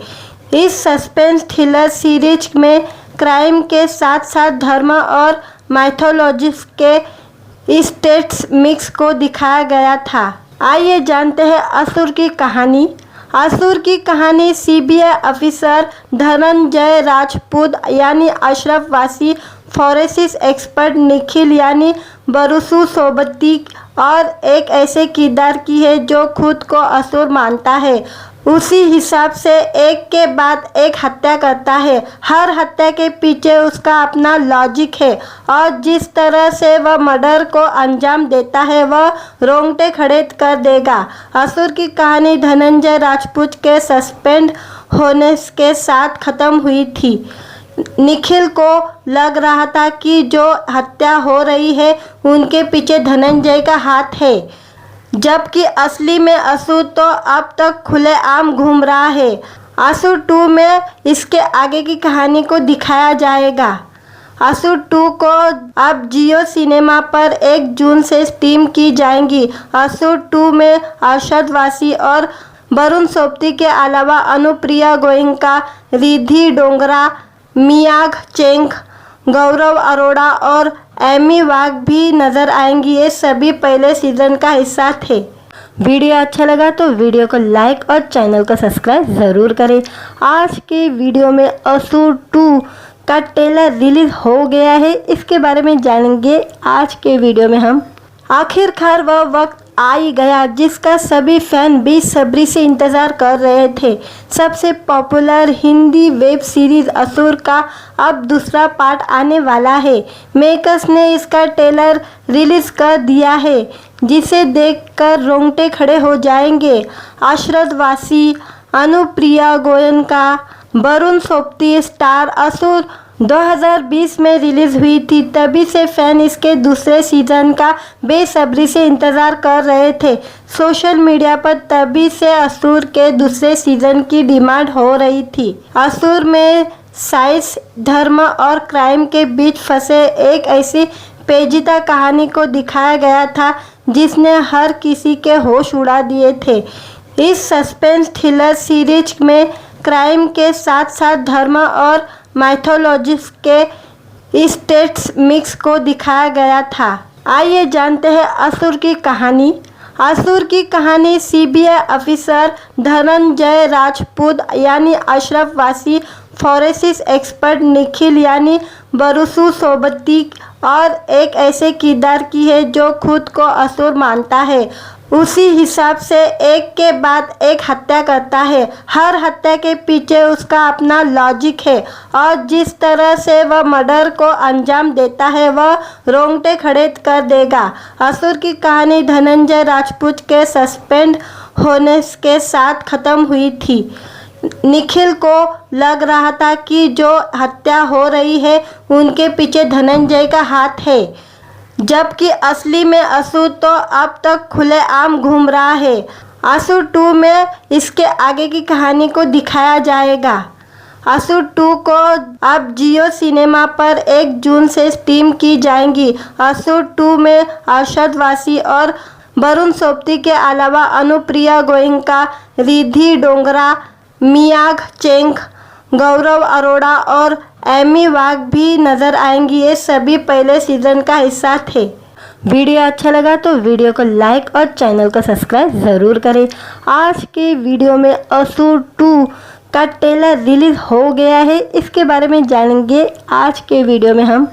इस सस्पेंस थ्रिलर सीरीज में क्राइम के साथ साथ धर्म और माइथोलॉजिस के स्टेट्स मिक्स को दिखाया गया था। आइए जानते हैं असुर की कहानी। असुर की कहानी सीबीआई ऑफिसर धनंजय राजपूत यानी अशरफ वासी, फॉरेंसिक एक्सपर्ट निखिल यानी बरुसु सोबती और एक ऐसे किरदार की है जो खुद को असुर मानता है। उसी हिसाब से एक के बाद एक हत्या करता है। हर हत्या के पीछे उसका अपना लॉजिक है और जिस तरह से वह मर्डर को अंजाम देता है वह रोंगटे खड़े कर देगा। असुर की कहानी धनंजय राजपूत के सस्पेंड होने के साथ खत्म हुई थी। निखिल को लग रहा था कि जो हत्या हो रही है उनके पीछे धनंजय का हाथ है, जबकि असली में असुर तो अब तक खुलेआम घूम रहा है। असुर 2 में इसके आगे की कहानी को दिखाया जाएगा। असुर 2 को अब जियो सिनेमा पर 1 जून से स्ट्रीम की जाएंगी। असुर 2 में अरशद वासी और वरुण सोबती के अलावा अनुप्रिया गोयनका, रिद्धि डोगरा, मियाग चेंग, गौरव अरोड़ा और एमी वाघ भी नजर आएंगी। ये सभी पहले सीजन का हिस्सा थे। वीडियो अच्छा लगा तो वीडियो को लाइक और चैनल को सब्सक्राइब ज़रूर करें। आज के वीडियो में असुर 2 का ट्रेलर रिलीज हो गया है, इसके बारे में जानेंगे आज के वीडियो में हम। आखिरकार वह वक्त आ ही गया जिसका सभी फैन बेसब्री से इंतज़ार कर रहे थे। सबसे पॉपुलर हिंदी वेब सीरीज़ असुर का अब दूसरा पार्ट आने वाला है। मेकर्स ने इसका ट्रेलर रिलीज़ कर दिया है, जिसे देखकर रोंगटे खड़े हो जाएंगे। आशरद वासी, अनुप्रिया गोयनका, वरुण सोबती स्टार असुर 2020 में रिलीज़ हुई थी। तभी से फैन इसके दूसरे सीज़न का बेसब्री से इंतज़ार कर रहे थे। सोशल मीडिया पर तभी से असुर के दूसरे सीज़न की डिमांड हो रही थी। असुर में साइंस, धर्म और क्राइम के बीच फंसे एक ऐसी पेचीदा कहानी को दिखाया गया था जिसने हर किसी के होश उड़ा दिए थे। इस सस्पेंस थ्रिलर सीरीज में क्राइम के साथ साथ धर्म और माइथोलॉजिस के स्टेट्स मिक्स को दिखाया गया था। आइए जानते हैं असुर की कहानी। असुर की कहानी सीबीआई ऑफिसर धनंजय राजपूत यानी अशरफ वासी, फॉरेंसिक एक्सपर्ट निखिल यानी बरुसु सोबती और एक ऐसे किरदार की है जो खुद को असुर मानता है। उसी हिसाब से एक के बाद एक हत्या करता है। हर हत्या के पीछे उसका अपना लॉजिक है और जिस तरह से वह मर्डर को अंजाम देता है वह रोंगटे खड़े कर देगा। असुर की कहानी धनंजय राजपूत के सस्पेंड होने के साथ खत्म हुई थी। निखिल को लग रहा था कि जो हत्या हो रही है उनके पीछे धनंजय का हाथ है, जबकि असली में असुर तो अब तक खुलेआम घूम रहा है। असुर 2 में इसके आगे की कहानी को दिखाया जाएगा। असुर 2 को अब जियो सिनेमा पर 1 जून से स्ट्रीम की जाएंगी। असुर 2 में अरशद वासी और वरुण सोबती के अलावा अनुप्रिया गोयनका, रिद्धि डोगरा, मियाग चेंग, गौरव अरोड़ा और एमी वाघ भी नजर आएंगी। ये सभी पहले सीजन का हिस्सा थे। वीडियो अच्छा लगा तो वीडियो को लाइक और चैनल को सब्सक्राइब ज़रूर करें। आज के वीडियो में असुर 2 का ट्रेलर रिलीज हो गया है, इसके बारे में जानेंगे आज के वीडियो में हम।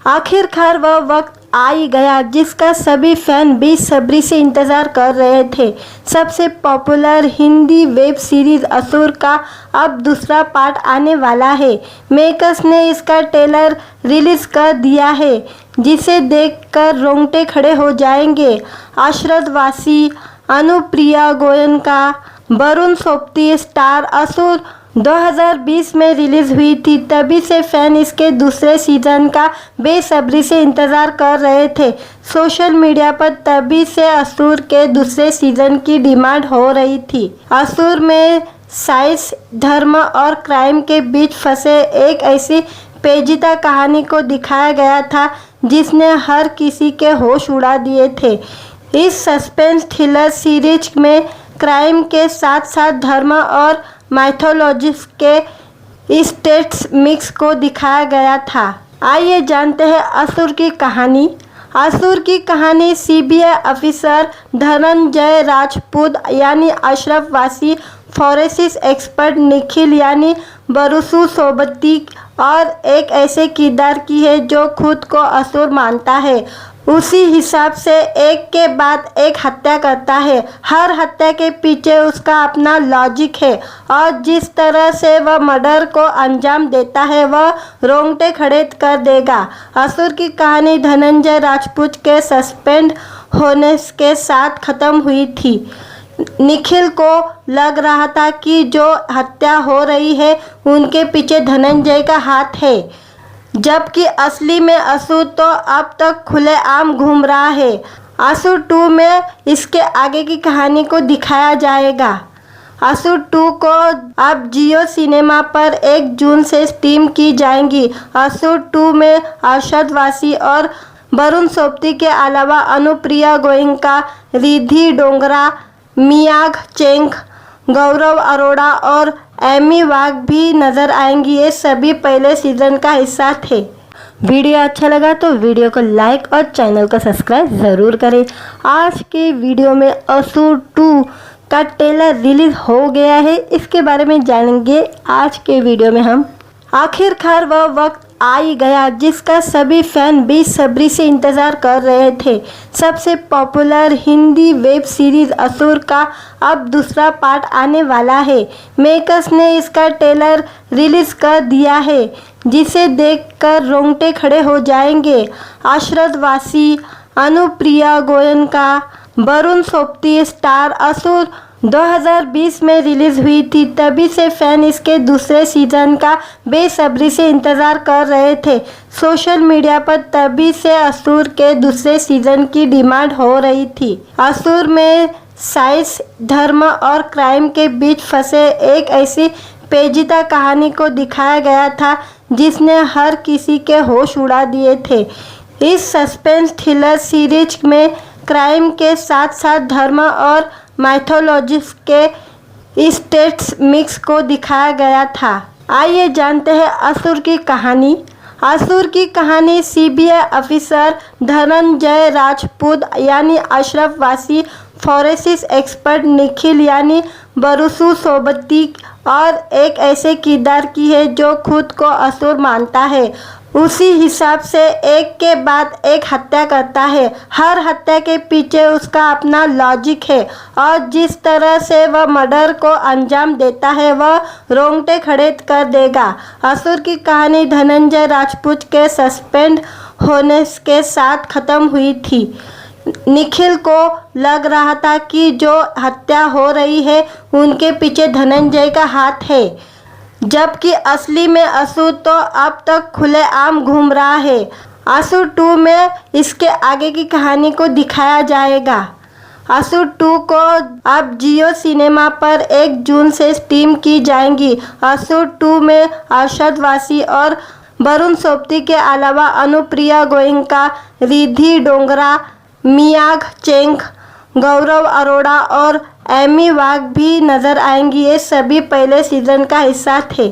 आखिरकार वह वक्त आ ही गया जिसका सभी फैन बेसब्री से इंतज़ार कर रहे थे। सबसे पॉपुलर हिंदी वेब सीरीज़ असुर का अब दूसरा पार्ट आने वाला है। मेकर्स ने इसका ट्रेलर रिलीज़ कर दिया है, जिसे देखकर रोंगटे खड़े हो जाएंगे। आशरद वासी, अनुप्रिया गोयनका, वरुण सोबती स्टार असुर 2020 में रिलीज़ हुई थी। तभी से फैन इसके दूसरे सीज़न का बेसब्री से इंतज़ार कर रहे थे। सोशल मीडिया पर तभी से असुर के दूसरे सीज़न की डिमांड हो रही थी। असुर में साइंस, धर्म और क्राइम के बीच फंसे एक ऐसी पेचीदा कहानी को दिखाया गया था जिसने हर किसी के होश उड़ा दिए थे। इस सस्पेंस थ्रिलर सीरीज में क्राइम के साथ साथ धर्म और माइथोलॉजिस के स्टेट्स मिक्स को दिखाया गया था। आइए जानते हैं असुर की कहानी। असुर की कहानी सीबीआई ऑफिसर धनंजय राजपूत यानी अशरफ वासी, फॉरेंसिक एक्सपर्ट निखिल यानी बरुसु सोबती और एक ऐसे किरदार की है जो खुद को असुर मानता है। उसी हिसाब से एक के बाद एक हत्या करता है। हर हत्या के पीछे उसका अपना लॉजिक है और जिस तरह से वह मर्डर को अंजाम देता है वह रोंगटे खड़े कर देगा। असुर की कहानी धनंजय राजपूत के सस्पेंड होने के साथ खत्म हुई थी। निखिल को लग रहा था कि जो हत्या हो रही है उनके पीछे धनंजय का हाथ है, जबकि असली में असुर तो अब तक खुलेआम घूम रहा है। असुर 2 में इसके आगे की कहानी को दिखाया जाएगा। असुर 2 को अब जियो सिनेमा पर 1 जून से स्ट्रीम की जाएंगी। असुर 2 में अरशद वासी और वरुण सोबती के अलावा अनुप्रिया गोयनका, रिद्धि डोगरा, मियाग चेंग, गौरव अरोड़ा और एमी वाघ भी नजर आएंगी। ये सभी पहले सीजन का हिस्सा थे। वीडियो अच्छा लगा तो वीडियो को लाइक और चैनल को सब्सक्राइब ज़रूर करें। आज के वीडियो में असुर 2 का ट्रेलर रिलीज हो गया है, इसके बारे में जानेंगे आज के वीडियो में हम। आखिरकार वह वक्त आ ही गया जिसका सभी फैन बेसब्री से इंतज़ार कर रहे थे। सबसे पॉपुलर हिंदी वेब सीरीज़ असुर का अब दूसरा पार्ट आने वाला है। मेकर्स ने इसका ट्रेलर रिलीज़ कर दिया है, जिसे देखकर रोंगटे खड़े हो जाएंगे। आशरद वासी, अनुप्रिया गोयनका, वरुण सोबती स्टार असुर 2020 में रिलीज़ हुई थी। तभी से फैन इसके दूसरे सीज़न का बेसब्री से इंतज़ार कर रहे थे। सोशल मीडिया पर तभी से असुर के दूसरे सीज़न की डिमांड हो रही थी। असुर में साइंस, धर्म और क्राइम के बीच फंसे एक ऐसी पेचीदा कहानी को दिखाया गया था जिसने हर किसी के होश उड़ा दिए थे। इस सस्पेंस थ्रिलर सीरीज में क्राइम के साथ साथ धर्म और माइथोलॉजी के स्टेट्स मिक्स को दिखाया गया था। आइए जानते हैं असुर की कहानी। असुर की कहानी सीबीआई ऑफिसर धनंजय राजपूत यानी अशरफ वासी, फॉरेंसिक एक्सपर्ट निखिल यानी बरुसु सोबती और एक ऐसे किरदार की है जो खुद को असुर मानता है। उसी हिसाब से एक के बाद एक हत्या करता है। हर हत्या के पीछे उसका अपना लॉजिक है और जिस तरह से वह मर्डर को अंजाम देता है वह रोंगटे खड़े कर देगा। असुर की कहानी धनंजय राजपूत के सस्पेंड होने के साथ खत्म हुई थी। निखिल को लग रहा था कि जो हत्या हो रही है उनके पीछे धनंजय का हाथ है, जबकि असली में असुर तो अब तक खुलेआम घूम रहा है। असुर 2 में इसके आगे की कहानी को दिखाया जाएगा। असुर 2 को अब जियो सिनेमा पर 1 जून से स्ट्रीम की जाएंगी। असुर 2 में अरशद वासी और वरुण सोबती के अलावा अनुप्रिया गोयनका, रिद्धि डोगरा, मियाग चेंग, गौरव अरोड़ा और एमी वाघ भी नजर आएंगी। ये सभी पहले सीजन का हिस्सा थे।